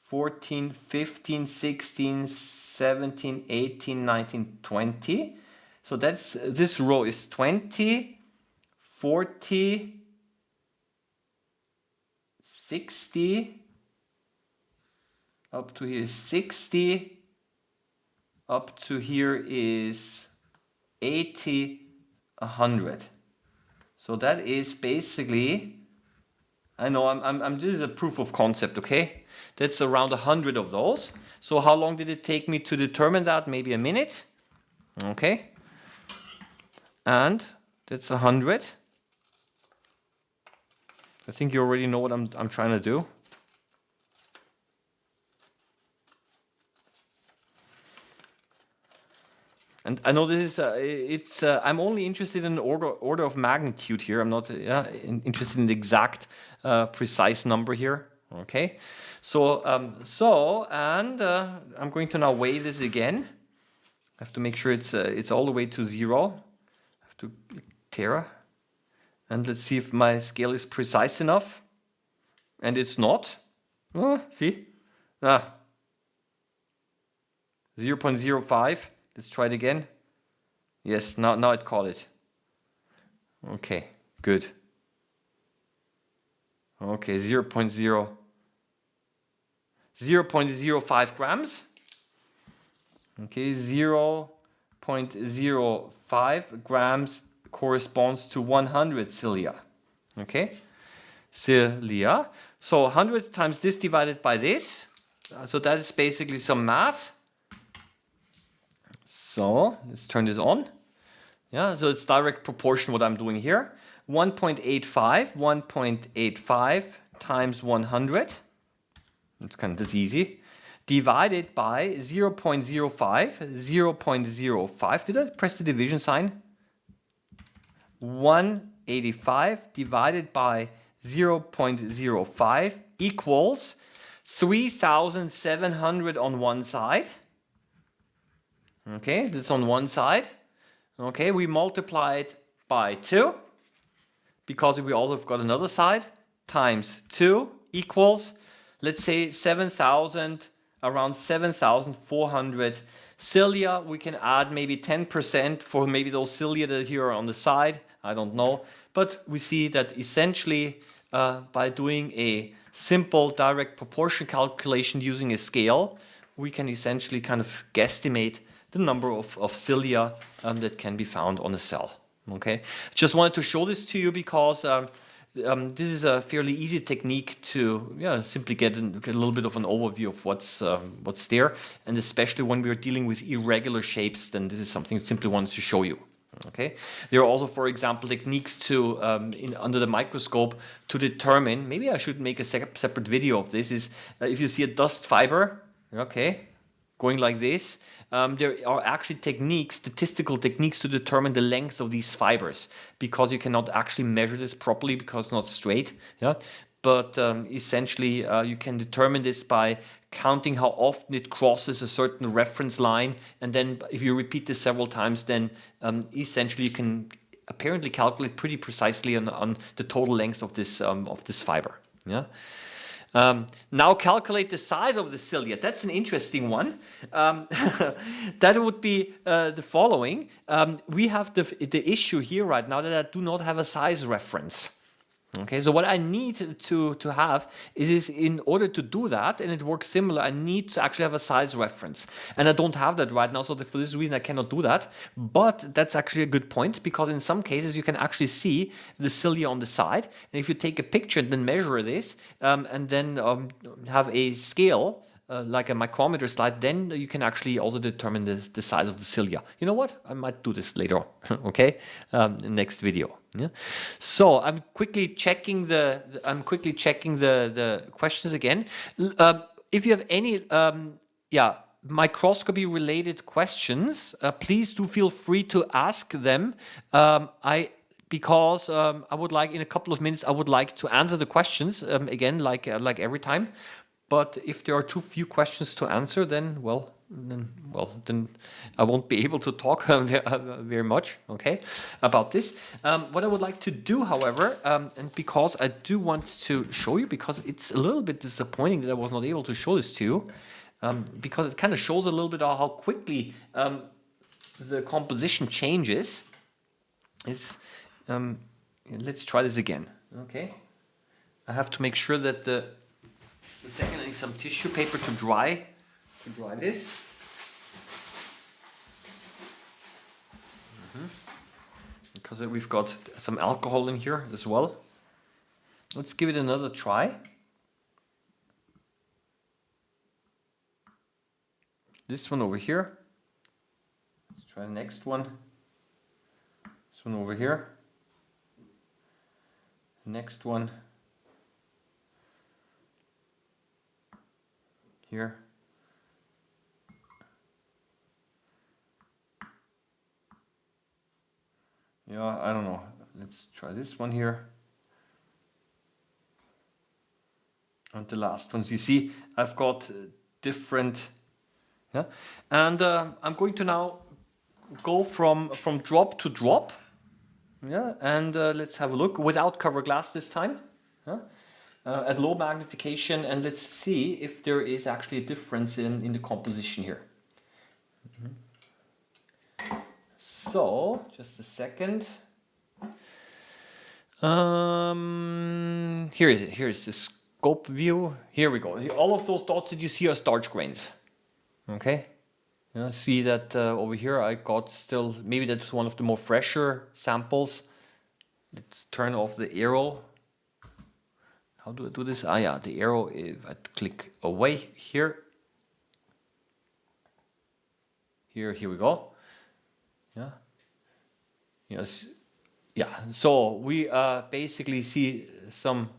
14, 15, 16, 17, 18, 19, 20. So that's, this row is 20, 40, 60, up to here is 60, up to here is 80, 100. So that is basically, I know this is a proof of concept, okay? That's around 100 of those. So how long did it take me to determine that? Maybe a minute. Okay. And that's 100. I think you already know what I'm trying to do. And I know this is I'm only interested in order of magnitude here. I'm not interested in the exact precise number here. Okay, so I'm going to now weigh this again. I have to make sure it's all the way to 0. I have to tera, and let's see if my scale is precise enough. And it's not. Oh, see, 0.05. Let's try it again. Yes, now it caught it. Okay, good. Okay, 0.05 grams. Okay, 0.05 grams corresponds to 100 cilia. Okay, cilia. So 100 times this divided by this. So that is basically some math. So let's turn this on. Yeah, so it's direct proportion what I'm doing here. 1.85 times 100. That's easy. Divided by 0.05. Did I press the division sign? 185 divided by 0.05 equals 3,700 on one side. Okay, that's on one side. Okay, we multiply it by 2 because we also have got another side times 2 equals, let's say, 7,000, around 7,400 cilia. We can add maybe 10% for maybe those cilia that here are on the side. I don't know. But we see that essentially by doing a simple direct proportion calculation using a scale, we can essentially kind of guesstimate the number of cilia that can be found on a cell. Okay, just wanted to show this to you because this is a fairly easy technique to simply get a little bit of an overview of what's there, and especially when we are dealing with irregular shapes, then this is something I simply wanted to show you. Okay, there are also, for example, techniques to under the microscope to determine. Maybe I should make a separate video of this. Is if you see a dust fiber, okay, going like this, there are actually techniques, statistical techniques, to determine the length of these fibers, because you cannot actually measure this properly because it's not straight. Yeah, but essentially you can determine this by counting how often it crosses a certain reference line, and then if you repeat this several times, then essentially you can apparently calculate pretty precisely on the total length of this fiber. Yeah. Now calculate the size of the cilia. That's an interesting one. That would be the following. We have the issue here right now that I do not have a size reference. Okay, so what I need to have is in order to do that, and it works similar, I need to actually have a size reference. And I don't have that right now, so for this reason I cannot do that. But that's actually a good point, because in some cases you can actually see the cilia on the side. And if you take a picture and then measure this, and then have a scale, like a micrometer slide, then you can actually also determine the size of the cilia. You know what? I might do this later on, okay? Next video. Yeah. So I'm quickly checking the questions again. If you have any microscopy related questions, please do feel free to ask them. Because I would like, in a couple of minutes, I would like to answer the questions again, like every time. But if there are too few questions to answer, then I won't be able to talk very much, okay, about this. What I would like to do, however, and because I do want to show you, because it's a little bit disappointing that I was not able to show this to you, because it kind of shows a little bit of how quickly the composition changes. Let's try this again, okay? I have to make sure that just a second, I need some tissue paper to dry this. Because we've got some alcohol in here as well. Let's give it another try. This one over here. Let's try the next one. This one over here. Next one. Here. Yeah, I don't know. Let's try this one here. And the last ones. You see, I've got different. Yeah, and I'm going to now go from drop to drop. Yeah, and let's have a look without cover glass this time. Yeah. At low magnification, and let's see if there is actually a difference in the composition here. So, just a second. Here is it. Here is the scope view. Here we go. All of those dots that you see are starch grains. Okay. See that over here I got still, maybe that's one of the more fresher samples. Let's turn off the arrow. How do I do this? Ah, yeah, the arrow, if I click away here. Here we go. Yeah. Yes. Yeah, so we basically see some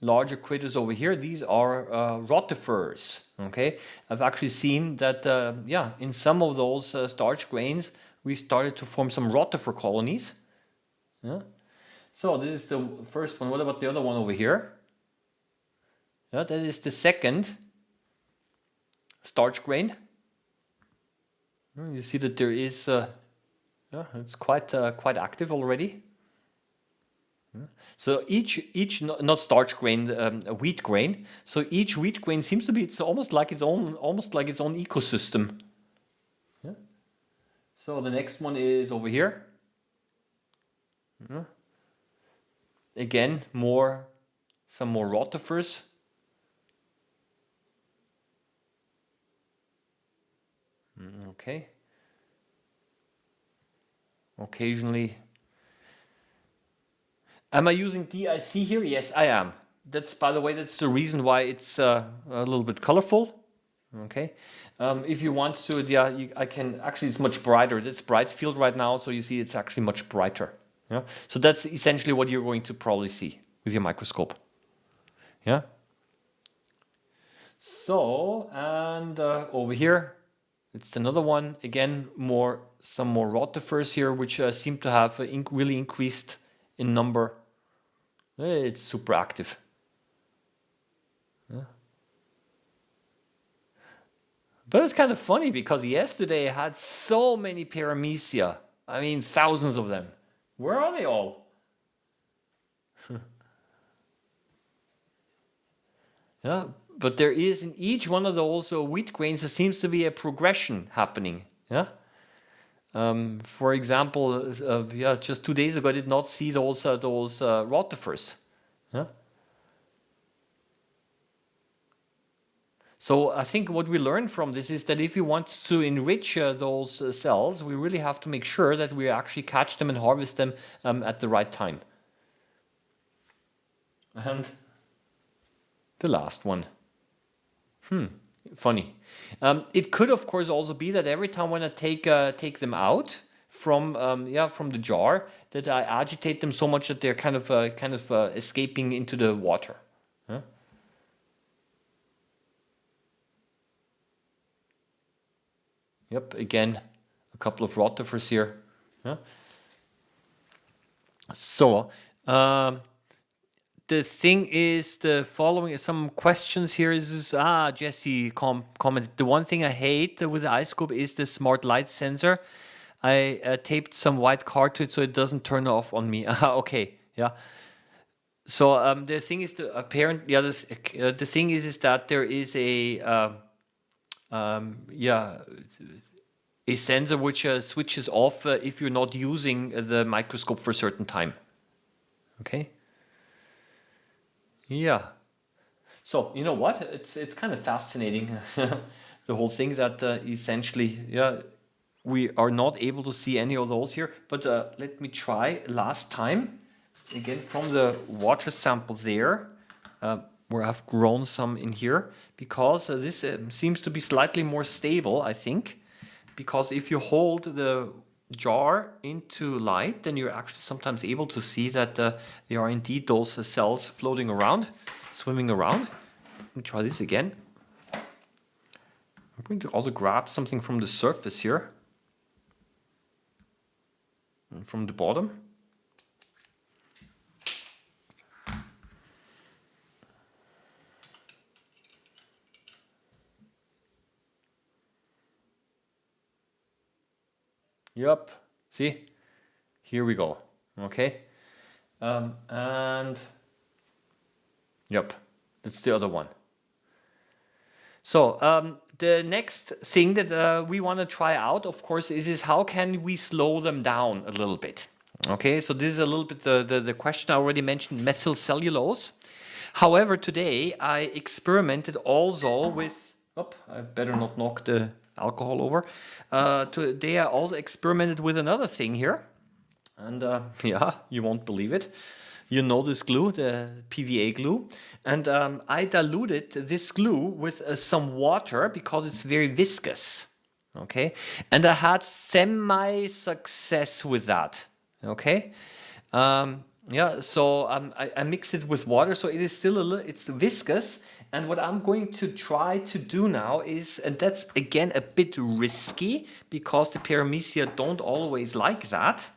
larger critters over here. These are rotifers, okay? I've actually seen that, in some of those starch grains, we started to form some rotifer colonies. Yeah. So this is the first one. What about the other one over here? Yeah, that is the second starch grain. You see that there is, it's quite active already. So each not starch grain, wheat grain. So each wheat grain seems to be, it's almost like its own ecosystem. Yeah. So the next one is over here. Yeah. Again, some more rotifers. Okay. Am I using DIC here? Yes, I am. That's, by the way, that's the reason why it's a little bit colorful. Okay. If you want to, yeah, I can, actually it's much brighter. It's bright field right now, so you see it's actually much brighter. Yeah. So that's essentially what you're going to probably see with your microscope. Yeah. So, and over here, it's another one. Again, some more rotifers here, which seem to have really increased in number. It's super active. Yeah. But it's kind of funny because yesterday I had so many paramecia. I mean, thousands of them. Where are they all? Yeah, but there is in each one of those wheat grains, there seems to be a progression happening. Yeah. For example, yeah, just 2 days ago, I did not see those rotifers. Yeah. So I think what we learn from this is that if we want to enrich those cells, we really have to make sure that we actually catch them and harvest them at the right time. And the last one. Funny. It could, of course, also be that every time when I take them out from the jar, that I agitate them so much that they're kind of escaping into the water. Huh? Yep. Again, a couple of rotifers here. Huh? So. The thing is the following, some questions here is Jesse commented, the one thing I hate with the iScope is the smart light sensor. I taped some white card to it so it doesn't turn off on me. Okay, yeah. So the thing is the thing is that there is a sensor which switches off if you're not using the microscope for a certain time. Okay. Yeah. So you know what? It's kind of fascinating, the whole thing that essentially, yeah, we are not able to see any of those here. But let me try last time again from the water sample there, where I've grown some in here, because this seems to be slightly more stable, I think, because if you hold the jar into light, then you're actually sometimes able to see that there are indeed those cells floating around, swimming around. Let me try this again. I'm going to also grab something from the surface here and from the bottom. Yep, see, here we go. Okay, and yep, that's the other one. So the next thing that we want to try out, of course, is how can we slow them down a little bit? Okay, so this is a little bit the question I already mentioned, methyl cellulose. However, today I experimented also with, I better not knock the alcohol over. Today I also experimented with another thing here. And yeah, you won't believe it. You know this glue, the PVA glue. And I diluted this glue with some water because it's very viscous. Okay. And I had semi-success with that. Okay. Yeah, so I mix it with water, so it is still it's viscous. And what I'm going to try to do now is, and that's again a bit risky because the paramecia don't always like that.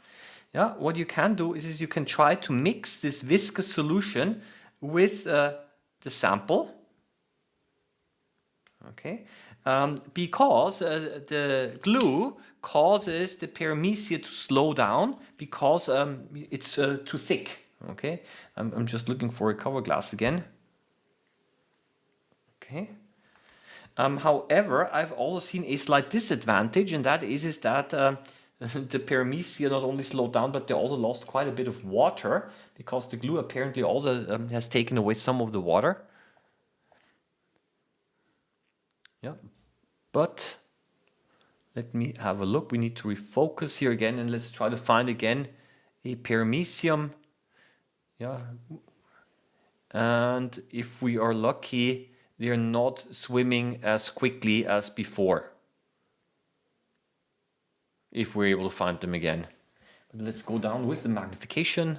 Yeah, what you can do is you can try to mix this viscous solution with the sample. Okay, because the glue causes the paramecia to slow down because it's too thick. Okay, I'm just looking for a cover glass again. Okay. However, I've also seen a slight disadvantage, and that is that the paramecia not only slowed down, but they also lost quite a bit of water because the glue apparently also has taken away some of the water. Yeah, but let me have a look. We need to refocus here again, and let's try to find again a paramecium. Yeah. And if we are lucky, they're not swimming as quickly as before. If we're able to find them again. But let's go down with the magnification.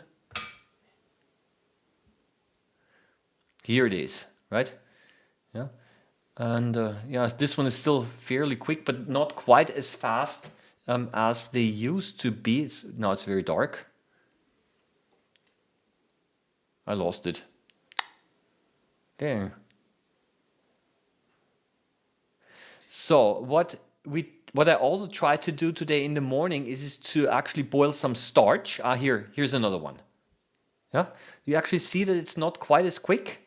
Here it is, right? Yeah. And yeah, this one is still fairly quick, but not quite as fast as they used to be. Now it's very dark. I lost it. Dang. So what I also tried to do today in the morning is to actually boil some starch. Here's another one. Yeah, you actually see that it's not quite as quick.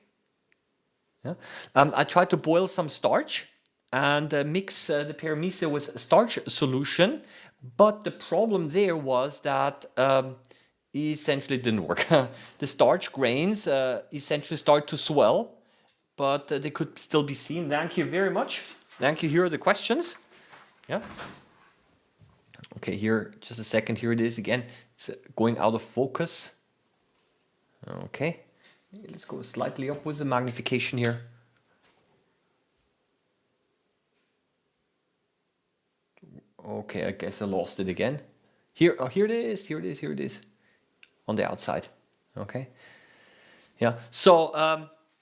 Yeah, I tried to boil some starch and mix the PARAMECIUM with starch solution, but the problem there was that essentially it didn't work. The starch grains essentially start to swell, but they could still be seen. Thank you very much. Thank you. Here are the questions. Yeah. Okay, here, just a second. Here it is again. It's going out of focus. Okay. Let's go slightly up with the magnification here. Okay, I guess I lost it again. Here, oh, here it is. Here it is. Here it is. On the outside. Okay. Yeah. So,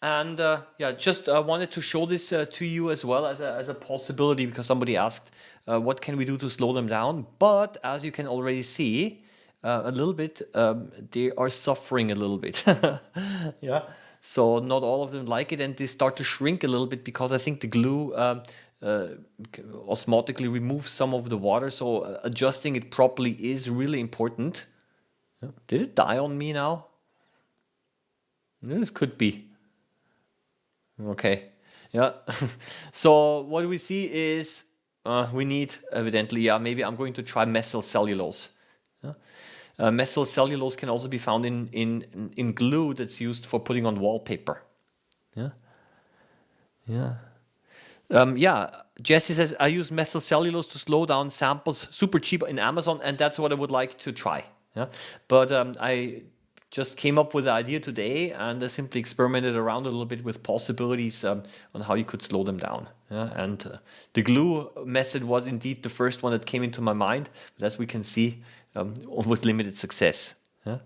yeah, just wanted to show this to you as well as a possibility, because somebody asked, what can we do to slow them down? But as you can already see, a little bit, they are suffering a little bit. Yeah. So not all of them like it, and they start to shrink a little bit because I think the glue osmotically removes some of the water. So adjusting it properly is really important. Did it die on me now? This could be. Okay. Yeah. So what we see is we need, evidently, yeah, maybe I'm going to try methyl cellulose. Yeah? Methyl cellulose can also be found in glue that's used for putting on wallpaper. Yeah. Yeah. Yeah, Jesse says, I use methyl cellulose to slow down samples super cheap in Amazon, and that's what I would like to try. Yeah. But I just came up with the idea today, and I simply experimented around a little bit with possibilities on how you could slow them down. Yeah? And the glue method was indeed the first one that came into my mind, but as we can see, with limited success. Yeah?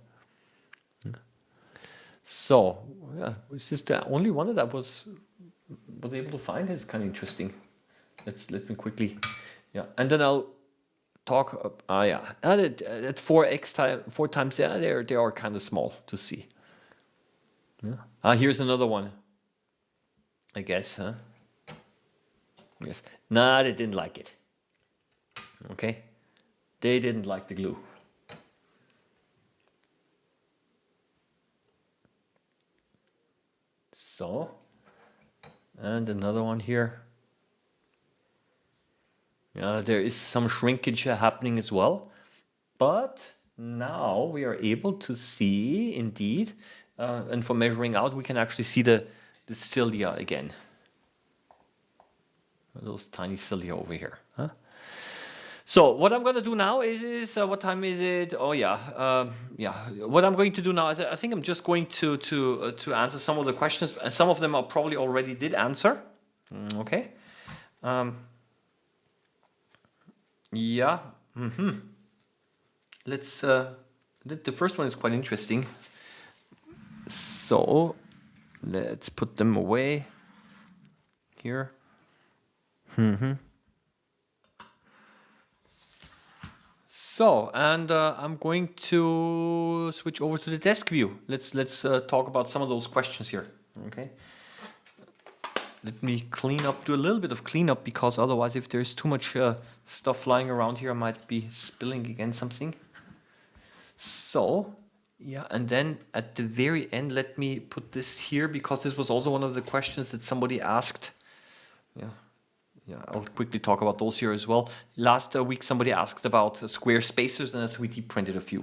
So, yeah, this is the only one that I was able to find. It's kind of interesting. Let me quickly, yeah, and then I'll talk. Yeah, at 4 times. Yeah, they are kind of small to see. Yeah. Here's another one. I guess, huh? Yes. Nah, they didn't like it. Okay, they didn't like the glue. So, and another one here. Yeah, there is some shrinkage happening as well, but now we are able to see indeed, and for measuring out, we can actually see the cilia again. Those tiny cilia over here. Huh? So what I'm going to do now is what time is it? Oh yeah, yeah. What I'm going to do now is I think I'm just going to answer some of the questions. Some of them I probably already did answer. Okay. Yeah. Let's. The first one is quite interesting. So let's put them away here. So, and I'm going to switch over to the desk view. Let's talk about some of those questions here. Okay. Let me do a little bit of cleanup, because otherwise, if there's too much stuff lying around here, I might be spilling against something. So, yeah, and then at the very end, let me put this here, because this was also one of the questions that somebody asked. Yeah. Yeah, I'll quickly talk about those here as well. Last week, somebody asked about square spacers, and as we printed a few.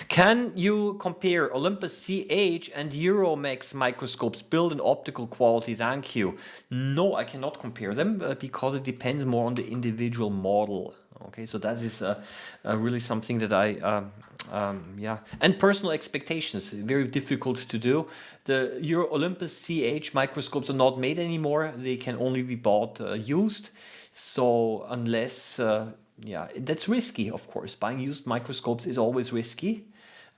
Can you compare Olympus CH and Euromax microscopes build and optical quality? Thank you. No, I cannot compare them because it depends more on the individual model. Okay, so that is really something that I Yeah, and personal expectations, very difficult to do. The Euro Olympus CH microscopes are not made anymore. They can only be bought used. So unless, yeah, that's risky, of course. Buying used microscopes is always risky.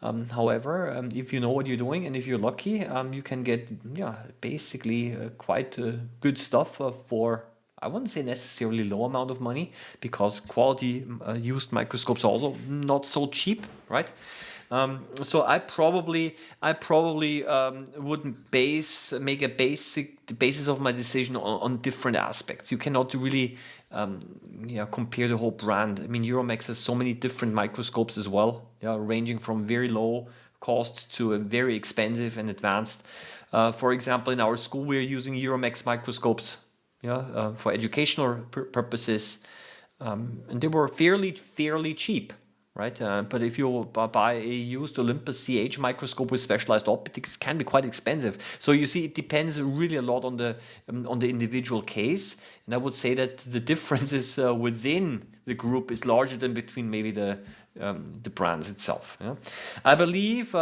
However, if you know what you're doing and if you're lucky, you can get, yeah, basically quite good stuff for, I wouldn't say necessarily low amount of money, because quality used microscopes are also not so cheap, right? So I probably wouldn't make the basis of my decision on different aspects. You cannot really yeah, compare the whole brand. I mean, Euromax has so many different microscopes as well, yeah, ranging from very low cost to a very expensive and advanced. For example, in our school, we are using Euromax microscopes, yeah, for educational purposes, and they were fairly cheap, right? But if you buy a used Olympus CH microscope with specialized optics, it can be quite expensive. So you see, it depends really a lot on the individual case, and I would say that the differences within the group is larger than between maybe the brands itself. Yeah? I believe.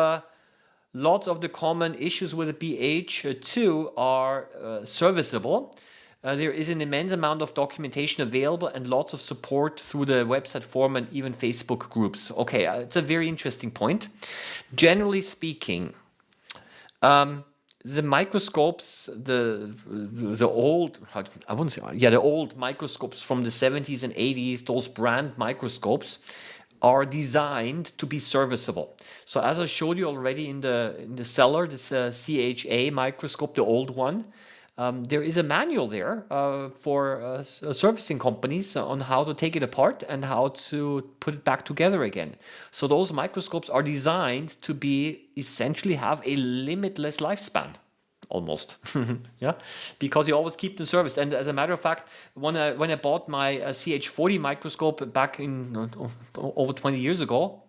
Lots of the common issues with the BH2 are serviceable. There is an immense amount of documentation available and lots of support through the website forum and even Facebook groups. Okay, it's a very interesting point. Generally speaking, the microscopes, the old, I wouldn't say, yeah, the old microscopes from the 70s and 80s, those brand microscopes, are designed to be serviceable. So as I showed you already in the cellar, this CHA microscope, the old one, there is a manual there for servicing companies on how to take it apart and how to put it back together again. So those microscopes are designed to be essentially have a limitless lifespan. Almost, yeah, because you always keep them serviced. And as a matter of fact, when I bought my CH40 microscope back in over 20 years ago,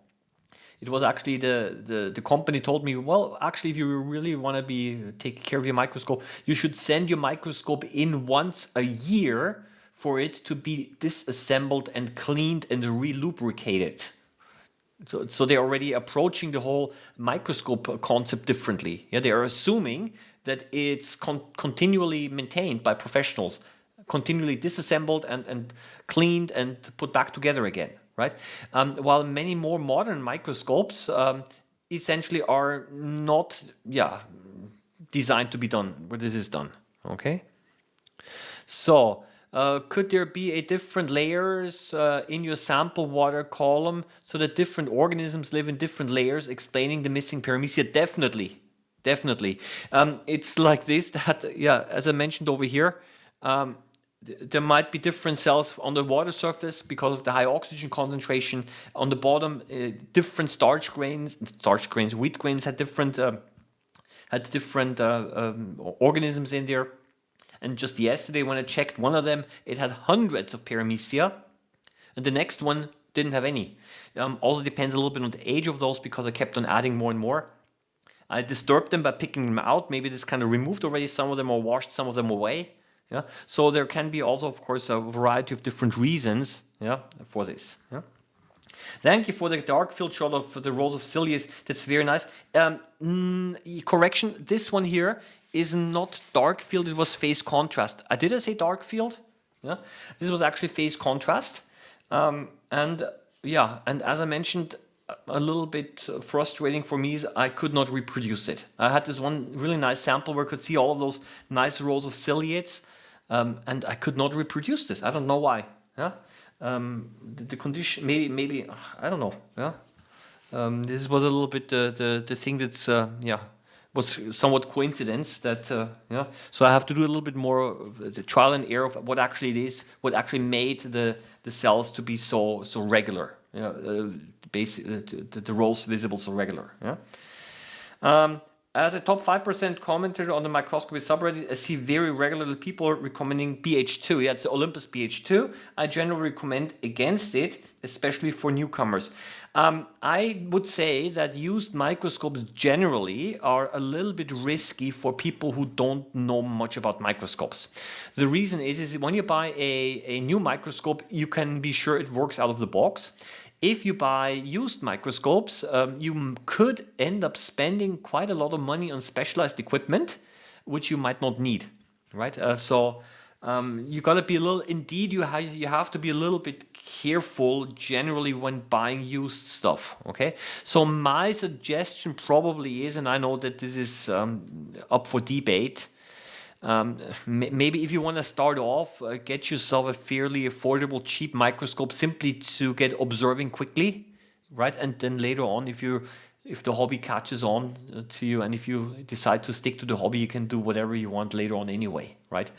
it was actually the company told me, well, actually, if you really want to take care of your microscope, you should send your microscope in once a year for it to be disassembled and cleaned and re-lubricated. So they're already approaching the whole microscope concept differently. Yeah, they are assuming that it's continually maintained by professionals, continually disassembled and cleaned and put back together again, right? While many more modern microscopes essentially are not, yeah, designed to be done where this is done, okay? So, could there be a different layers in your sample water column so that different organisms live in different layers, explaining the missing paramecia? Definitely. It's like this, that, yeah, as I mentioned over here, there might be different cells on the water surface because of the high oxygen concentration. On the bottom, different wheat grains had different organisms in there. And just yesterday, when I checked one of them, it had hundreds of paramecia, and the next one didn't have any. Also depends a little bit on the age of those, because I kept on adding more and more. I disturbed them by picking them out. Maybe this kind of removed already some of them or washed some of them away. Yeah. So there can be also, of course, a variety of different reasons, yeah, for this. Yeah. Thank you for the dark field shot of the rows of cilias. That's very nice. Correction, this one here is not dark field, it was phase contrast. Did I say dark field? Yeah, this was actually phase contrast. And yeah, and as I mentioned, a little bit frustrating for me is I could not reproduce it. I had this one really nice sample where I could see all of those nice rows of ciliates, and I could not reproduce this. I don't know why. Yeah, the condition, maybe I don't know. Yeah, this was a little bit the thing that's yeah, was somewhat coincidence that yeah. So I have to do a little bit more the trial and error of what actually it is, what actually made the cells to be so regular. Yeah, the rows visible so regular. Yeah. As a top 5% commenter on the microscopy subreddit, I see very regularly people recommending BH2. Yeah, it's the Olympus BH2. I generally recommend against it, especially for newcomers. I would say that used microscopes generally are a little bit risky for people who don't know much about microscopes. The reason is when you buy a new microscope, you can be sure it works out of the box. If you buy used microscopes, you could end up spending quite a lot of money on specialized equipment, which you might not need, right? You got to be a little, indeed, you have to be a little bit careful generally when buying used stuff, okay? So my suggestion probably is, and I know that this is up for debate, maybe if you want to start off, get yourself a fairly affordable, cheap microscope simply to get observing quickly, right? And then later on, if the hobby catches on to you, and if you decide to stick to the hobby, you can do whatever you want later on anyway, right?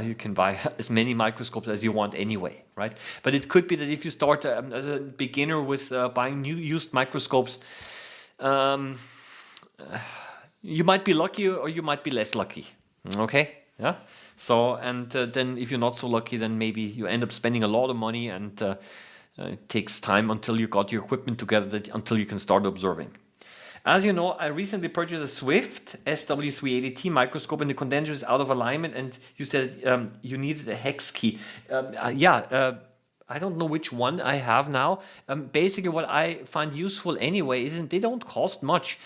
You can buy as many microscopes as you want anyway, right? But it could be that if you start as a beginner with buying used microscopes, you might be lucky or you might be less lucky. Okay, yeah. So, and then if you're not so lucky, then maybe you end up spending a lot of money, and it takes time until you got your equipment together, until you can start observing. As you know, I recently purchased a Swift SW380T microscope, and the condenser is out of alignment, and you said you needed a hex key. I don't know which one I have now. Basically, what I find useful anyway is they don't cost much.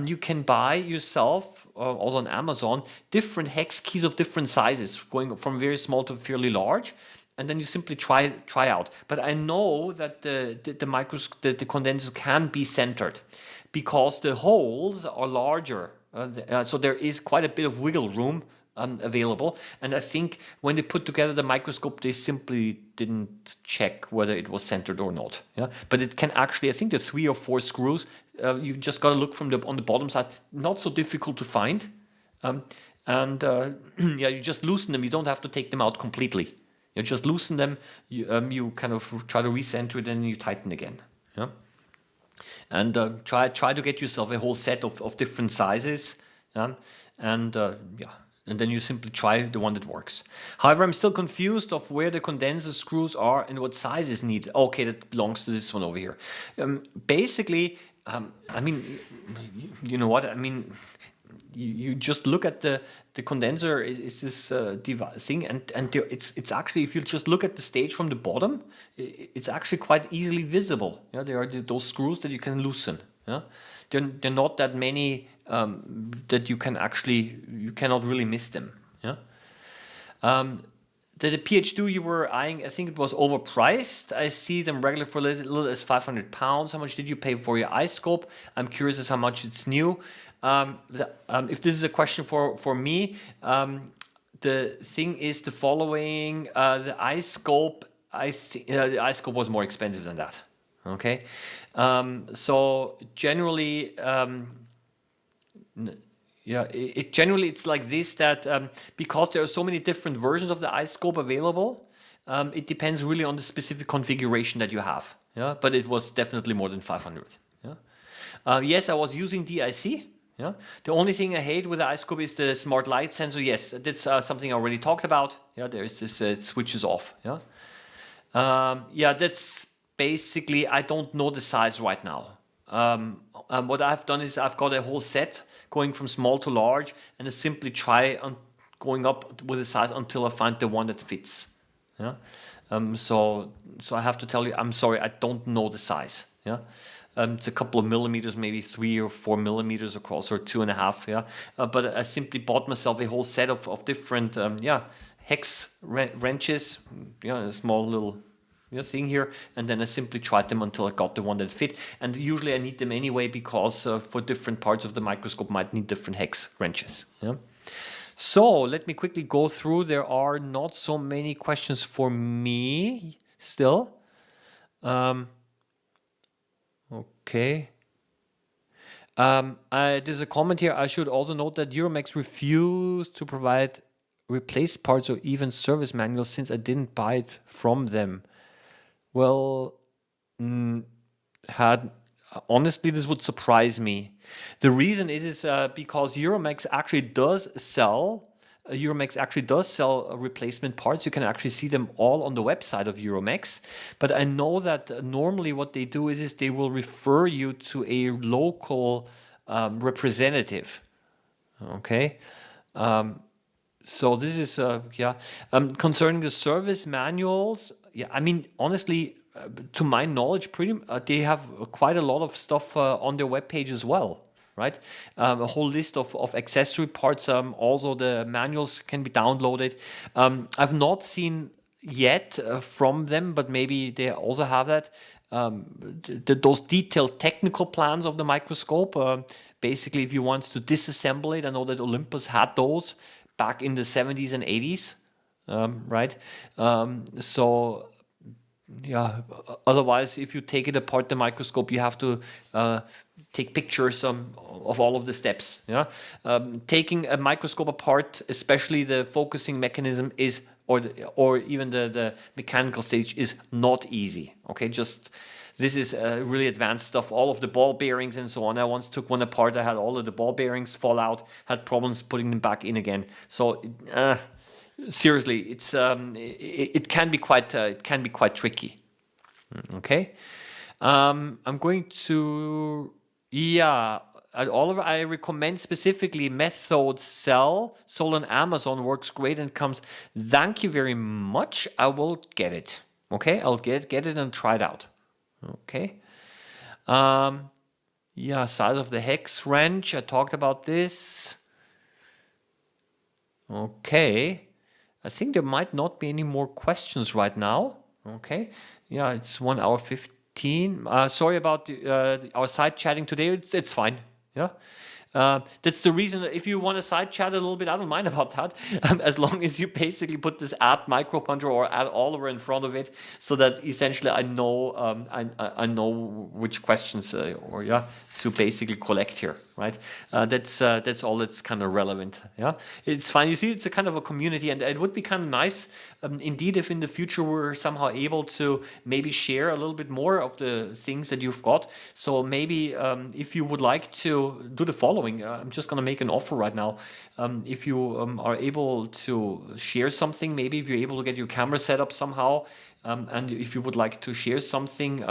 You can buy yourself, also on Amazon, different hex keys of different sizes, going from very small to fairly large, and then you simply try out. But I know that the condenser can be centered because the holes are larger, so there is quite a bit of wiggle room available. And I think when they put together the microscope, they simply didn't check whether it was centered or not. Yeah, but it can actually, I think there's 3 or 4 screws. You just got to look on the bottom side. Not so difficult to find. Yeah, you just loosen them. You don't have to take them out completely. You just loosen them. You kind of try to recenter it, and you tighten again. Yeah. And try to get yourself a whole set of different sizes. Yeah. And then you simply try the one that works. However, I'm still confused of where the condenser screws are and what size is needed. Okay, that belongs to this one over here. Basically, I mean, you know what? I mean, you just look at the condenser is this thing, and it's actually, if you just look at the stage from the bottom, it's actually quite easily visible. Yeah, there are those screws that you can loosen. Yeah, they're not that many that you cannot really miss them. Yeah. The PH2 you were eyeing, I think it was overpriced. I see them regular for as little as £500. How much did you pay for your iScope? I'm curious as how much it's new. If this is a question for me, the thing is the following: the iScope, the iScope was more expensive than that. Okay, so generally, generally it's like this, that because there are so many different versions of the iScope available, it depends really on the specific configuration that you have. Yeah, but it was definitely more than 500. Yeah. Yes, I was using DIC. Yeah. The only thing I hate with the iScope is the smart light sensor. Yes, that's something I already talked about. Yeah, there is this, it switches off. Yeah. Yeah, that's basically, I don't know the size right now. What I've done is I've got a whole set going from small to large, and I simply try on going up with the size until I find the one that fits. Yeah. So I have to tell you, I'm sorry, I don't know the size. Yeah. It's a couple of millimeters, maybe 3 or 4 millimeters across, or 2.5. Yeah. But I simply bought myself a whole set of different hex wrenches. Yeah, a small little thing here, and then I simply tried them until I got the one that fit. And usually I need them anyway, because for different parts of the microscope might need different hex wrenches. Yeah. So let me quickly go through. There are not so many questions for me still. Okay. There's a comment here. I should also note that Euromex refused to provide replaced parts or even service manuals since I didn't buy it from them. Well, honestly, this would surprise me. The reason is because Euromex actually does sell replacement parts. You can actually see them all on the website of Euromex. But I know that normally what they do is they will refer you to a local representative. Okay. So this is concerning the service manuals. Yeah, I mean, honestly, to my knowledge, they have quite a lot of stuff on their webpage as well, right? A whole list of accessory parts. Also, the manuals can be downloaded. I've not seen yet from them, but maybe they also have that. Those detailed technical plans of the microscope. Basically, if you want to disassemble it, I know that Olympus had those back in the 70s and 80s, right? So yeah, otherwise, if you take it apart, the microscope, you have to take pictures of all of the steps. Yeah, taking a microscope apart, especially the focusing mechanism, is or even the mechanical stage is not easy. Okay, this is really advanced stuff. All of the ball bearings and so on. I once took one apart. I had all of the ball bearings fall out. Had problems putting them back in again. So seriously, it can be quite tricky. Okay, I'm going to Oliver, I recommend specifically Method Cell. Sold on Amazon, works great and comes. Thank you very much. I will get it. Okay, I'll get it and try it out. Okay. Size of the hex wrench. I talked about this. Okay. I think there might not be any more questions right now. Okay. Yeah, it's 1 hour 15. Sorry about our side chatting today. It's fine. Yeah. That's the reason. If you want to side chat a little bit, I don't mind about that, as long as you basically put this @Microbehunter or @Oliver in front of it, so that essentially I know I know which questions to basically collect here, right? That's all that's kind of relevant. Yeah, it's fine. You see, it's a kind of a community, and it would be kind of nice, indeed, if in the future we're somehow able to maybe share a little bit more of the things that you've got. So maybe if you would like to do the following. I'm just going to make an offer right now. If you are able to share something, maybe if you're able to get your camera set up somehow, and if you would like to share something,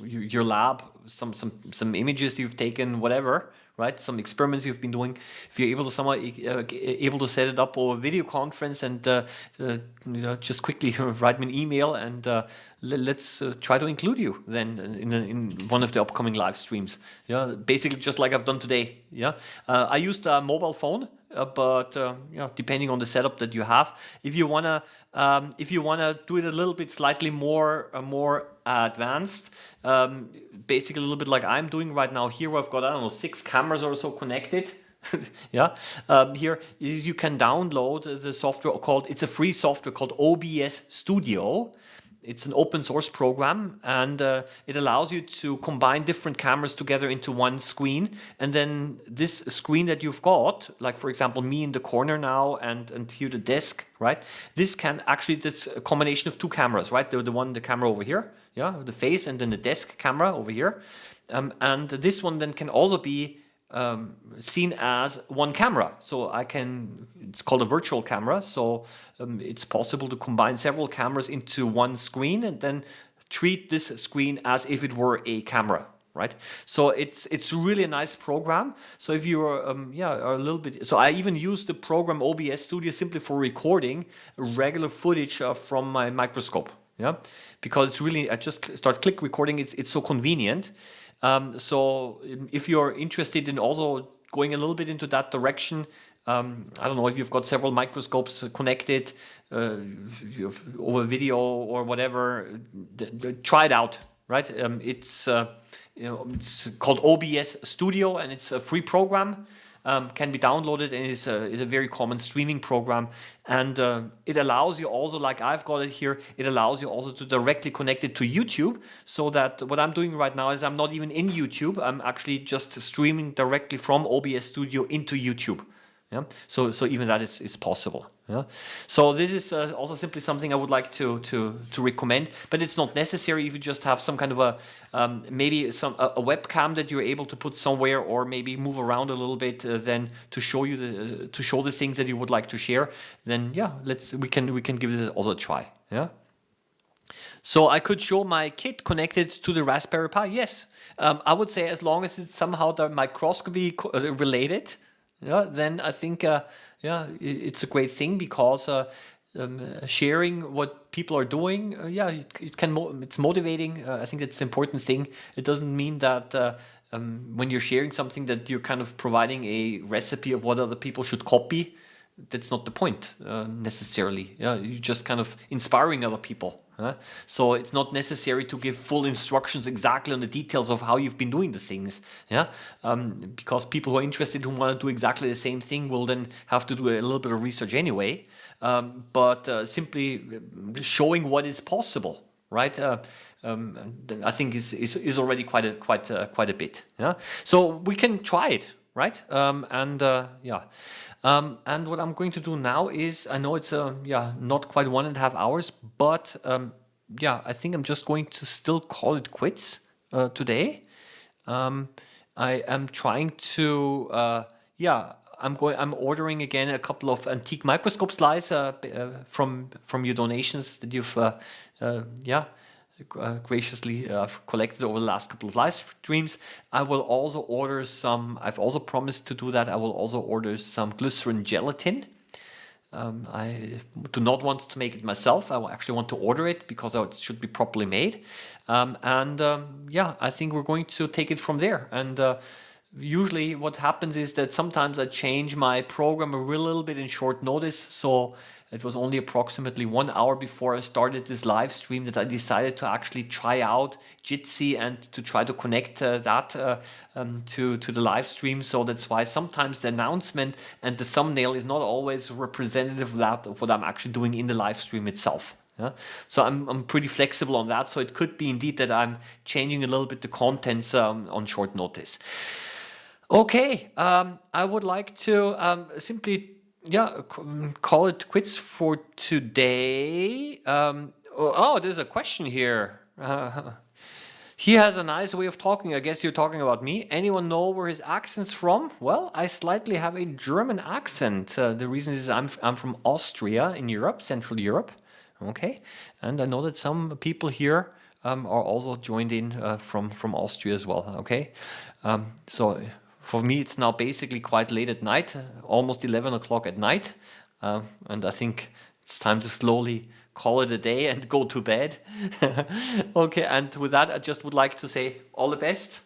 your lab, some images you've taken, whatever, right? Some experiments you've been doing. If you're able to somehow able to set it up over video conference and just quickly write me an email and let's try to include you then in one of the upcoming live streams. Yeah, basically just like I've done today. Yeah, I used a mobile phone, but depending on the setup that you have, if you wanna do it a little bit slightly more advanced, basically a little bit like I'm doing right now here, where I've got, I don't know, 6 cameras or so connected. Yeah, here is you can download the software it's a free software called OBS Studio. It's an open source program, and it allows you to combine different cameras together into one screen. And then this screen that you've got, like for example, me in the corner now and here the desk, right? This that's a combination of 2 cameras, right? The camera over here, yeah, the face, and then the desk camera over here. And this one then can also be seen as one camera. So it's called a virtual camera. So it's possible to combine several cameras into one screen and then treat this screen as if it were a camera, right? So it's really a nice program. So if you are a little bit, so I even use the program OBS Studio simply for recording regular footage from my microscope. Yeah, because it's really, I just start click recording. It's so convenient. So if you're interested in also going a little bit into that direction, I don't know if you've got several microscopes connected over video or whatever, try it out, right? It's called OBS Studio, and it's a free program. Can be downloaded, and is a very common streaming program, and it allows you also, like I've got it here, it allows you also to directly connect it to YouTube, so that what I'm doing right now is I'm not even in YouTube, I'm actually just streaming directly from OBS Studio into YouTube. Yeah, so even that is possible. Yeah, so this is also simply something I would like to recommend, but it's not necessary if you just have some kind of a maybe a webcam that you're able to put somewhere, or maybe move around a little bit, then to show the things that you would like to share. Then yeah, we can give this also a try. Yeah. So I could show my kit connected to the Raspberry Pi. Yes, I would say as long as it's somehow the microscopy related. Yeah, then I think it's a great thing, because sharing what people are doing, yeah, it's motivating. I think it's an important thing. It doesn't mean that when you're sharing something that you're kind of providing a recipe of what other people should copy. That's not the point necessarily. Yeah, you're just kind of inspiring other people. So it's not necessary to give full instructions exactly on the details of how you've been doing the things. Yeah, because people who are interested, who want to do exactly the same thing, will then have to do a little bit of research anyway. But simply showing what is possible, right? I think is already quite a bit. Yeah, so we can try it, right? Yeah. And what I'm going to do now is, I know it's not quite 1.5 hours, but yeah, I think I'm just going to still call it quits today. I am trying to I'm ordering again a couple of antique microscope slides from your donations that you've graciously collected over the last couple of live streams. I will also order some, I've also promised to do that, I will also order some glycerin gelatin. I do not want to make it myself. I actually want to order it because it should be properly made. Yeah, I think we're going to take it from there. And usually what happens is that sometimes I change my program a little bit in short notice. So it was only approximately 1 hour before I started this live stream that I decided to actually try out Jitsi and to try to connect that to the live stream. So that's why sometimes the announcement and the thumbnail is not always representative of that, of what I'm actually doing in the live stream itself. Yeah? So I'm pretty flexible on that. So it could be indeed that I'm changing a little bit the contents on short notice. Okay, I would like to simply call it quits for today. There's a question here. He has a nice way of talking. I guess you're talking about me. Anyone know where his accent's from? Well, I slightly have a German accent. The reason is I'm from Austria in Europe, Central Europe. Okay, and I know that some people here are also joined in from Austria as well. Okay, so for me, it's now basically quite late at night, almost 11 o'clock at night. And I think it's time to slowly call it a day and go to bed. Okay, and with that, I just would like to say all the best.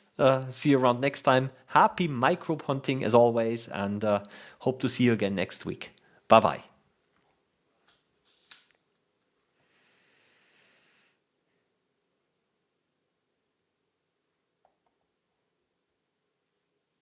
See you around next time. Happy microbe hunting as always, and hope to see you again next week. Bye-bye.